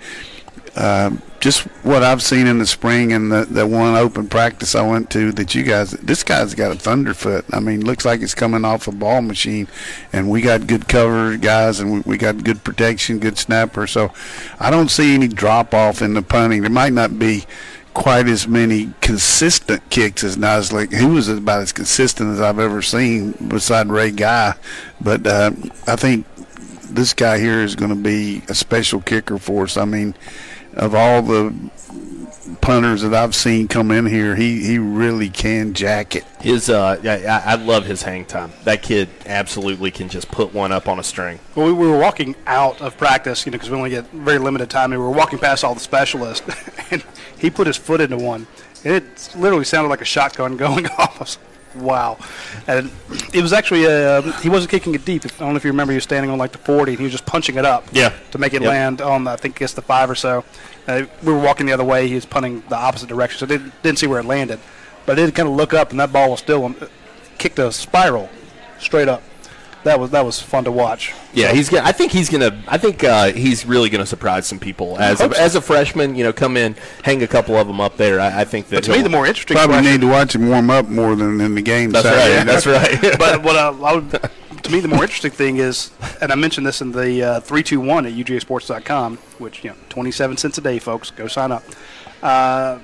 just what I've seen in the spring and the one open practice I went to this guy's got a thunderfoot. I mean, looks like he's coming off a ball machine, and we got good cover guys, and we got good protection, good snapper. So I don't see any drop off in the punting. There might not be quite as many consistent kicks as Naslik. He was about as consistent as I've ever seen beside Ray Guy, but I think this guy here is going to be a special kicker for us. I mean, of all the punters that I've seen come in here, he really can jack it. I love his hang time. That kid absolutely can just put one up on a string. Well, we were walking out of practice, because we only get very limited time. And we were walking past all the specialists, and he put his foot into one. It literally sounded like a shotgun going off. I was like, wow. And it was actually he wasn't kicking it deep. I don't know if you remember, he was standing on like the 40, and he was just punching it up to make it land on, I think, the 5 or so. We were walking the other way. He was punting the opposite direction, so didn't see where it landed. But it did kind of look up, and that ball was still kicked a spiral straight up. That was fun to watch. Yeah, I think he's really gonna surprise some people as a freshman. Come in, hang a couple of them up there. I think that. But to me, the more interesting probably question, need to watch him warm up more than in the game. That's right. That's right. But what to me, the more interesting thing is, and I mentioned this in the 321 at UGASports.com, which 27 cents a day, folks. Go sign up. I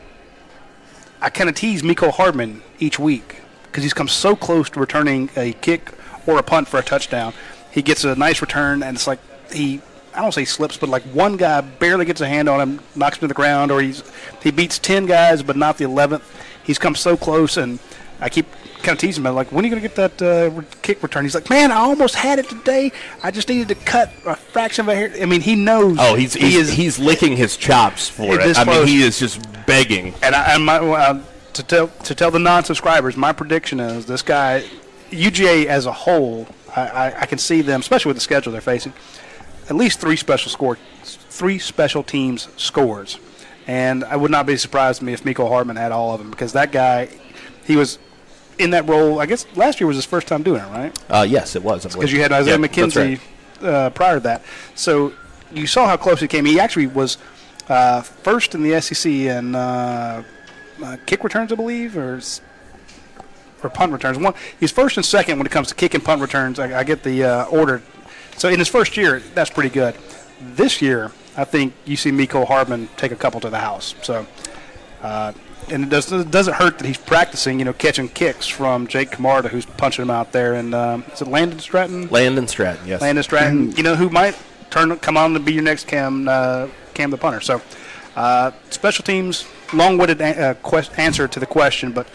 kind of tease Miko Hardman each week because he's come so close to returning a kick or a punt for a touchdown. He gets a nice return, and it's like I don't say slips, but like one guy barely gets a hand on him, knocks him to the ground, or he beats 10 guys but not the 11th. He's come so close, and I keep kind of teasing him, like, when are you going to get that kick return? He's like, man, I almost had it today. I just needed to cut a fraction of a hair. I mean, he knows. Oh, he's licking his chops for it. I mean, he is just begging. And to tell the non-subscribers, my prediction is this guy, UGA as a whole, I can see them, especially with the schedule they're facing, at least three special teams scores. And I would not be surprised to me if Miko Hardman had all of them, because that guy, he was in that role. I guess last year was his first time doing it, right? Yes, it was. Because you had Isaiah McKenzie prior to that. So you saw how close he came. He actually was first in the SEC in kick returns, I believe, or punt returns. He's first and second when it comes to kick and punt returns. I get the order. So in his first year, that's pretty good. This year, I think you see Miko Hardman take a couple to the house. So, and it doesn't hurt that he's practicing, catching kicks from Jake Camarda, who's punching him out there. And is it Landon Stratton? Landon Stratton, yes. Landon Stratton, who might come on to be your next Cam the punter. So, special teams, long-winded answer to the question, but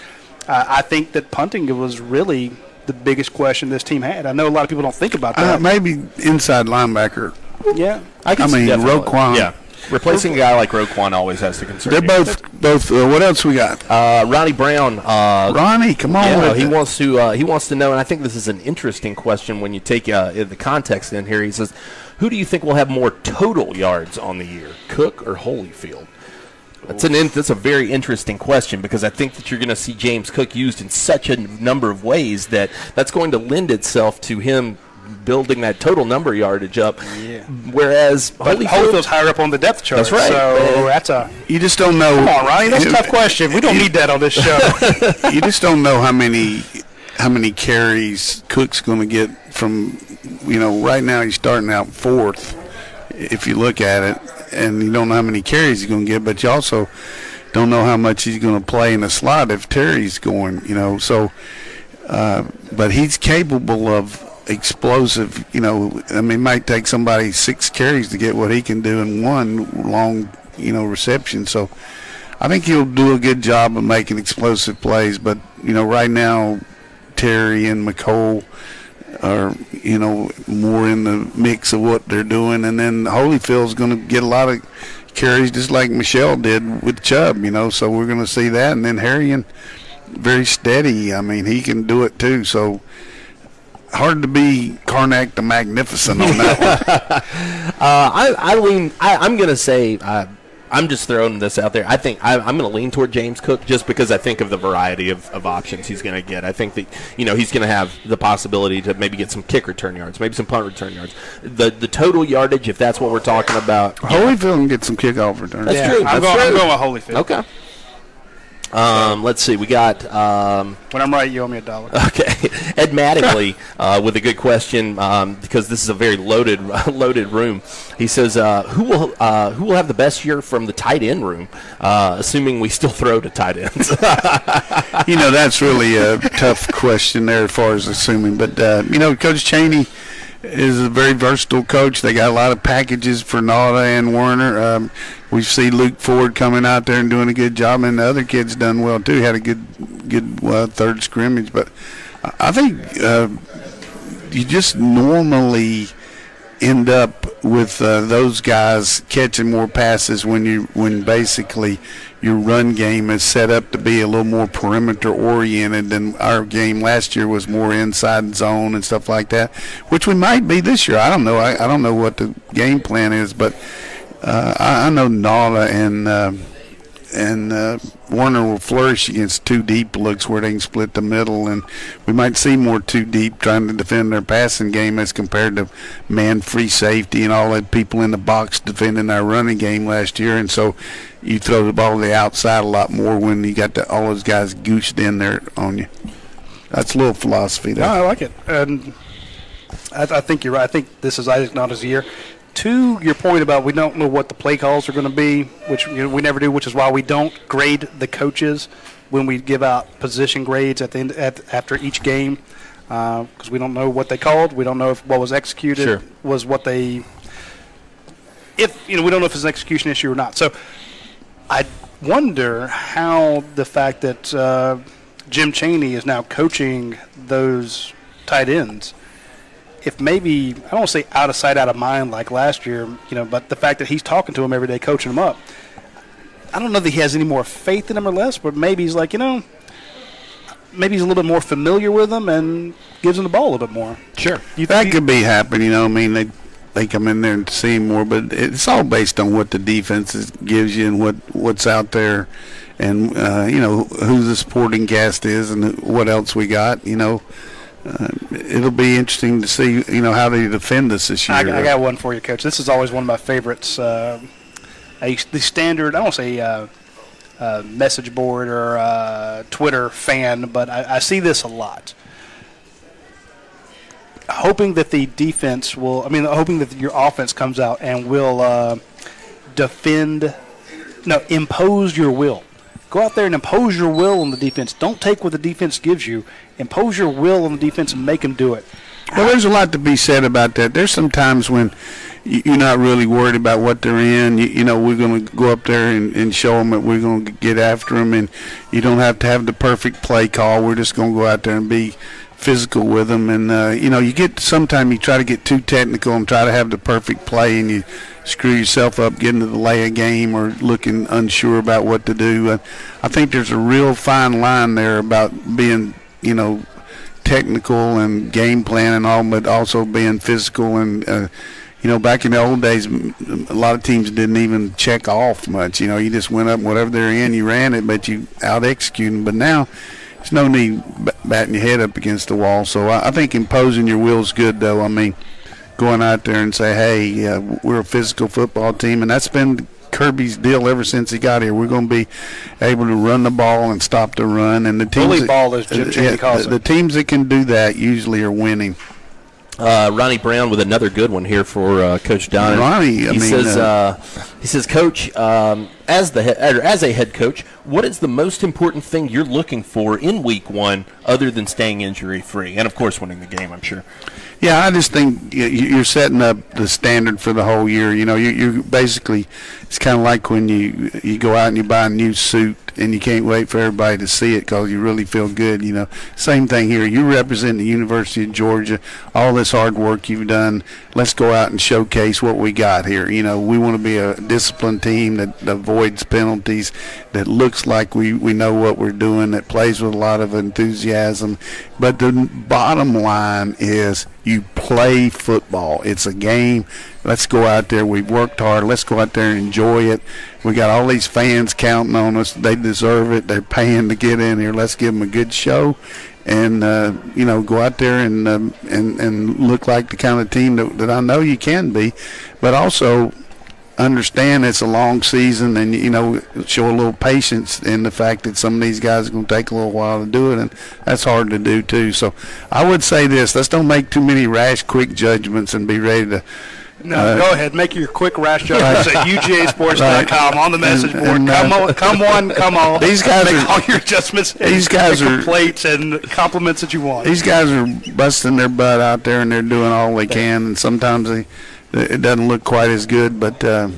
I think that punting was really the biggest question this team had. I know a lot of people don't think about that. Maybe inside linebacker. Yeah. I mean, Roquan. Yeah. Replacing a guy like Roquan always has to concern They're you. both what else we got? Ronnie Brown. Ronnie, come on. Yeah, he wants to know, and I think this is an interesting question when you take the context in here. He says, who do you think will have more total yards on the year, Cook or Holyfield? That's a very interesting question, because I think that you're going to see James Cook used in such a number of ways that's going to lend itself to him building that total number yardage up. Yeah. Whereas Holyfield's higher up on the depth chart. That's right. So you just don't know. Come on, Ronnie. That's a tough question. We don't need that on this show. You just don't know how many carries Cook's going to get from. Right now he's starting out fourth, if you look at it. And you don't know how many carries he's going to get, but you also don't know how much he's going to play in the slot if Terry's going, So, but he's capable of explosive, I mean, it might take somebody 6 carries to get what he can do in one long, reception. So I think he'll do a good job of making explosive plays. But, right now, Terry and McCole are, more in the mix of what they're doing. And then Holyfield's going to get a lot of carries just like Michelle did with Chubb, so we're going to see that. And then Harrion, very steady. I mean, he can do it too. So hard to be Karnak the Magnificent on that one. I'm going to say I'm just throwing this out there. I think I'm going to lean toward James Cook just because I think of the variety of options he's going to get. I think that he's going to have the possibility to maybe get some kick return yards, maybe some punt return yards. The total yardage, if that's what we're talking about. Holyfield can get some kickoff returns. That's true. I'm going with Holyfield. Okay. Let's see. We got. When I'm right, you owe me $1. Okay, Ed Mattingly with a good question because this is a very loaded room. He says, "Who will have the best year from the tight end room, assuming we still throw to tight ends?" That's really a tough question there as far as assuming. But Coach Chaney is a very versatile coach. They got a lot of packages for Nauta and Werner. We see Luke Ford coming out there and doing a good job, and the other kids done well too. Had a good third scrimmage, but I think you just normally end up with those guys catching more passes when basically your run game is set up to be a little more perimeter oriented than our game last year was more inside zone and stuff like that, which we might be this year. I don't know. I don't know what the game plan is, but I know Nala and Warner will flourish against two deep looks where they can split the middle, and we might see more two deep trying to defend their passing game as compared to man free safety and all that people in the box defending our running game last year. And so you throw the ball to the outside a lot more when you got all those guys goosed in there on you. That's a little philosophy there. No, I like it, and I think you're right. I think this is Isaac Naughta's year. To your point about we don't know what the play calls are going to be, which we never do, which is why we don't grade the coaches when we give out position grades at the end after each game, because we don't know what they called. We don't know if what was executed was what they. We don't know if it's an execution issue or not. So I wonder how the fact that Jim Chaney is now coaching those tight ends. If maybe, I don't want to say out of sight, out of mind like last year, but the fact that he's talking to him every day, coaching him up, I don't know that he has any more faith in him or less, but maybe he's like, maybe he's a little bit more familiar with him and gives him the ball a little bit more. Sure. That could be happening, they come in there and see him more, but it's all based on what the defense gives you and what's out there and, who the supporting cast is and what else we got, it'll be interesting to see, how they defend us this year. I got one for you, Coach. This is always one of my favorites. The standard, I don't say message board or Twitter fan, but I see this a lot. Hoping that the defense hoping that your offense comes out and will impose your will. Go out there and impose your will on the defense. Don't take what the defense gives you. Impose your will on the defense and make them do it. Well, there's a lot to be said about that. There's some times when you're not really worried about what they're in. We're going to go up there and show them that we're going to get after them, and you don't have to have the perfect play call. We're just going to go out there and be physical with them. And, sometimes you try to get too technical and try to have the perfect play, and you screw yourself up getting to the lay of game or looking unsure about what to do. I think there's a real fine line there about being, technical and game plan and all, but also being physical. And, back in the old days, a lot of teams didn't even check off much. You just went up, whatever they're in, you ran it, but you out-executed. But now there's no need batting your head up against the wall. So I think imposing your will is good, though. Going out there and say, hey, we're a physical football team, and that's been Kirby's deal ever since he got here. We're going to be able to run the ball and stop the run. And the teams bully ball, as Jim Chaney calls it. The teams that can do that usually are winning. Ronnie Brown with another good one here for Coach Donnan. Ronnie, he says, Coach, as a head coach, what is the most important thing you're looking for in Week 1 other than staying injury free and of course winning the game? I'm sure. Yeah, I just think you're setting up the standard for the whole year. You're basically, it's kind of like when you go out and you buy a new suit and you can't wait for everybody to see it because you really feel good. Same thing here. You represent the University of Georgia, all this hard work you've done. Let's go out and showcase what we got here. We want to be a disciplined team that avoids penalties, that looks like we know what we're doing, that plays with a lot of enthusiasm. But the bottom line is you play football. It's a game. Let's go out there. We've worked hard. Let's go out there and enjoy it. We got all these fans counting on us. They deserve it. They're paying to get in here. Let's give them a good show. And go out there and look like the kind of team that I know you can be, but also understand it's a long season, and show a little patience in the fact that some of these guys are going to take a little while to do it, and that's hard to do too. So I would say this: let's don't make too many rash, quick judgments, and be ready to. No, go ahead. Make your quick rash judgments at UGASports.com on the message board. Come on. These guys make all your adjustments. These guys are complaints and compliments that you want. These guys are busting their butt out there, and they're doing all they can. And sometimes it doesn't look quite as good, but I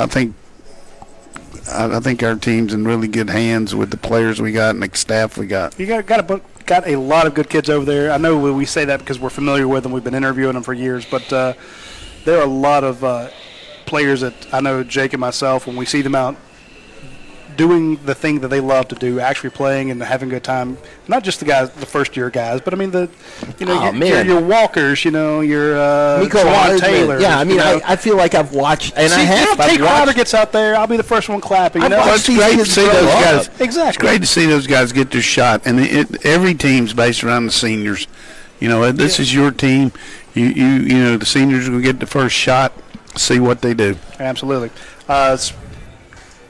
think our team's in really good hands with the players we got and the staff we got. You got a lot of good kids over there. I know we say that because we're familiar with them. We've been interviewing them for years, but. There are a lot of players that I know, Jake and myself, when we see them out doing the thing that they love to do, actually playing and having a good time. Not just the first-year guys, but I mean your Walkers, your Miko Taylor. Yeah, I mean, I feel like I've watched, and I have. Tate Crowder gets out there, I'll be the first one clapping. It's great to see those guys. Exactly. It's great to see those guys get their shot, and every team's based around the seniors. This is your team. The seniors are going to get the first shot, see what they do. Absolutely.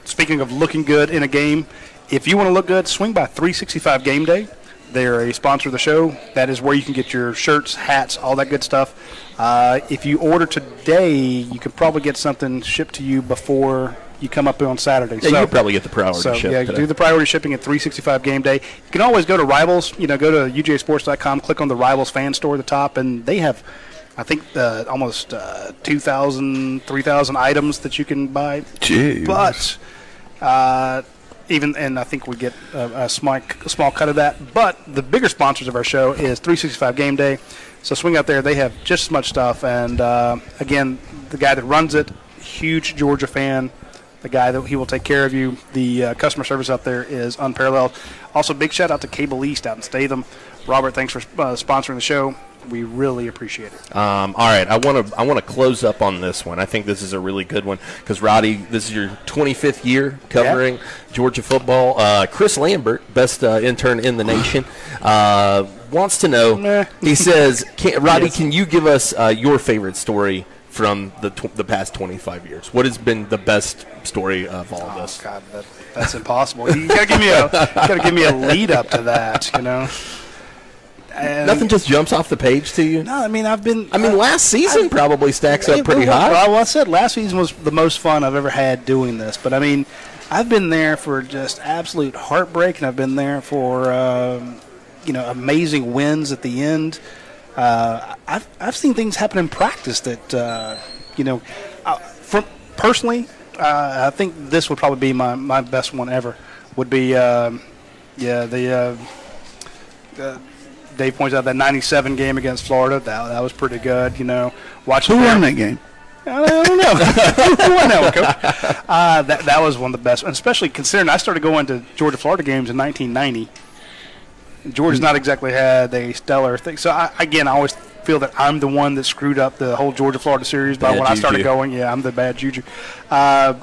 Speaking of looking good in a game, if you want to look good, swing by 365 Game Day. They're a sponsor of the show. That is where you can get your shirts, hats, all that good stuff. If you order today, you can probably get something shipped to you before you come up on Saturday. Yeah, you can probably get the priority shipping. Yeah, do the priority shipping at 365 Game Day. You can always go to Rivals. Go to UGASports.com, click on the Rivals fan store at the top, and they have, I think, almost 2,000, 3,000 items that you can buy. Jeez. But and I think we get a small cut of that. But the bigger sponsors of our show is 365 Game Day. So swing out there. They have just as much stuff. And, again, the guy that runs it, huge Georgia fan. The guy that he will take care of you. The customer service out there is unparalleled. Also, big shout out to Cable East out in Statham. Robert, thanks for sponsoring the show. We really appreciate it. All right, I want to close up on this one. I think this is a really good one because Roddy, this is your 25th year covering Georgia football. Chris Lambert, best intern in the nation, wants to know. He says, Roddy, can you give us your favorite story from the past 25 years? What has been the best story of all of this? God, that's impossible. You gotta give me a lead up to that, And nothing just jumps off the page to you? No, I mean, last season probably stacks up pretty high. Well, I said last season was the most fun I've ever had doing this. But, I mean, I've been there for just absolute heartbreak, and I've been there for, amazing wins at the end. I've seen things happen in practice that, personally, I think this would probably be my best one ever. Would be, Dave points out that 97 game against Florida. That was pretty good, Watching Who won that game? I don't know. Who won that one, Coach? That was one of the best, and especially considering I started going to Georgia-Florida games in 1990. Georgia's not exactly had a stellar thing. So, I always feel that I'm the one that screwed up the whole Georgia-Florida series I started going. Yeah, I'm the bad juju. I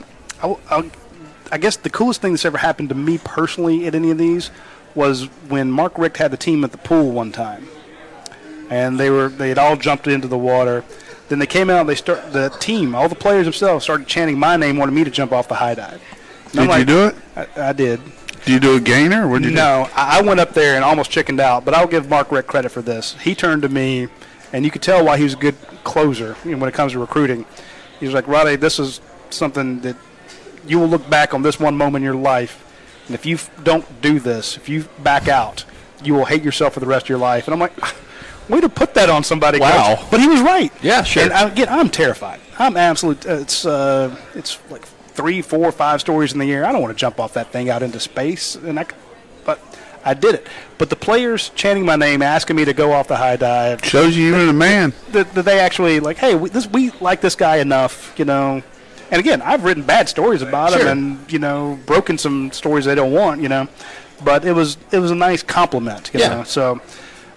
guess the coolest thing that's ever happened to me personally at any of these was when Mark Richt had the team at the pool one time, and they had all jumped into the water. Then they came out. The team, all the players themselves, started chanting my name, wanted me to jump off the high dive. Did you do it? I did. Did you do a gainer? Or No, I went up there and almost chickened out. But I'll give Mark Richt credit for this. He turned to me, and you could tell why he was a good closer when it comes to recruiting. He was like, Roddy, this is something that you will look back on this one moment in your life. And if you don't do this, if you back out, you will hate yourself for the rest of your life. And I'm like, way to put that on somebody. Wow. Coach. But he was right. Yeah, sure. And I'm terrified. I'm absolute. It's like 3, 4, 5 stories in the air. I don't want to jump off that thing out into space. But I did it. But the players chanting my name, asking me to go off the high dive. Shows you you're the man. That they actually, like, hey, we like this guy enough, And again, I've written bad stories about them, and broken some stories they don't want, But it was a nice compliment, you know. So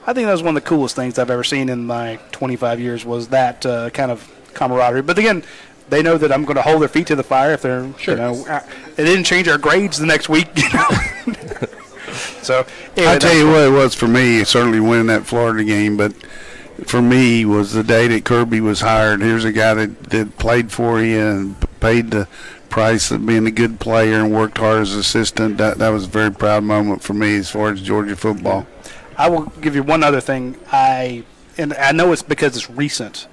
I think that was one of the coolest things I've ever seen in my 25 years was that kind of camaraderie. But again, they know that I'm going to hold their feet to the fire if they're, it didn't change our grades the next week, So anyway, I'll tell you what it was for me, certainly winning that Florida game, but for me was the day that Kirby was hired. Here's a guy that played for you and paid the price of being a good player and worked hard as assistant. That was a very proud moment for me as far as Georgia football. I will give you one other thing. And I know it's because it's recent,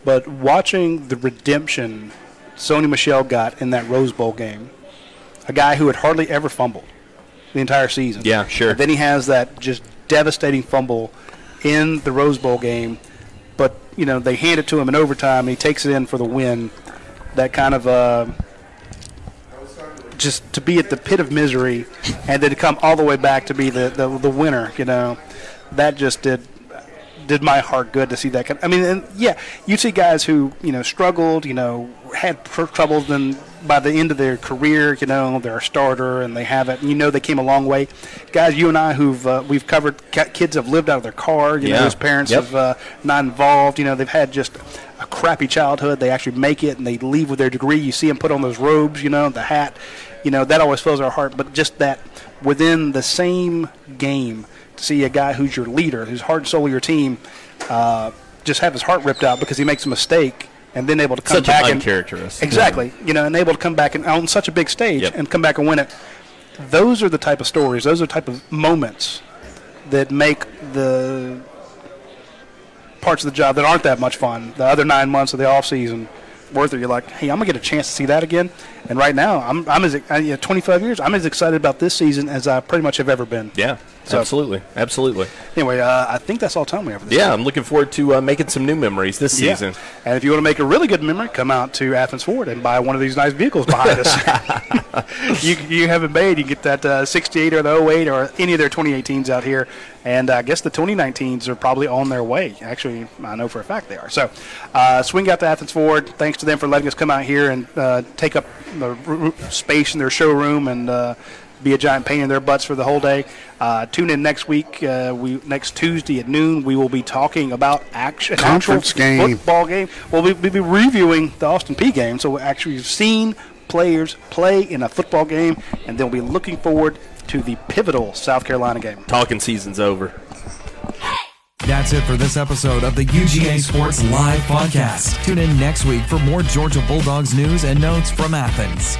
but watching the redemption Sony Michel got in that Rose Bowl game, a guy who had hardly ever fumbled the entire season. Yeah, sure. And then he has that just devastating fumble in the Rose Bowl game, but they hand it to him in overtime, and he takes it in for the win. That kind of just to be at the pit of misery, and then to come all the way back to be the winner. That just did my heart good to see that. You see guys who struggled, had troubles, then by the end of their career, they're a starter and they have it. And they came a long way. Guys, you and I we've covered kids have lived out of their car. His parents have not involved. They've had just a crappy childhood. They actually make it and they leave with their degree. You see them put on those robes, the hat. That always fills our heart. But just that within the same game, to see a guy who's your leader, who's heart and soul of your team, just have his heart ripped out because he makes a mistake, and then able to come back and uncharacteristic. Exactly, and able to come back and on such a big stage and come back and win it. Those are the type of stories. Those are the type of moments that make the parts of the job that aren't that much fun, the other 9 months of the off season, worth it. You're like, hey, I'm gonna get a chance to see that again. And right now, I'm 25 years. I'm as excited about this season as I pretty much have ever been. Yeah, absolutely. Anyway, I think that's all time we have for this. Yeah, I'm looking forward to making some new memories this season. And if you want to make a really good memory, come out to Athens Ford and buy one of these nice vehicles behind us. you haven't made, you get that 68 or the 08 or any of their 2018s out here. And I guess the 2019s are probably on their way. Actually, I know for a fact they are. So swing out to Athens Ford. Thanks to them for letting us come out here and take up the space in their showroom and be a giant pain in their butts for the whole day. Tune in next week. Next Tuesday at noon, we will be talking about conference game, football game. We'll be reviewing the Austin Peay game. So we've actually seen players play in a football game, and they'll be looking forward to the pivotal South Carolina game. Talking season's over. That's it for this episode of the UGA Sports Live Podcast. Tune in next week for more Georgia Bulldogs news and notes from Athens.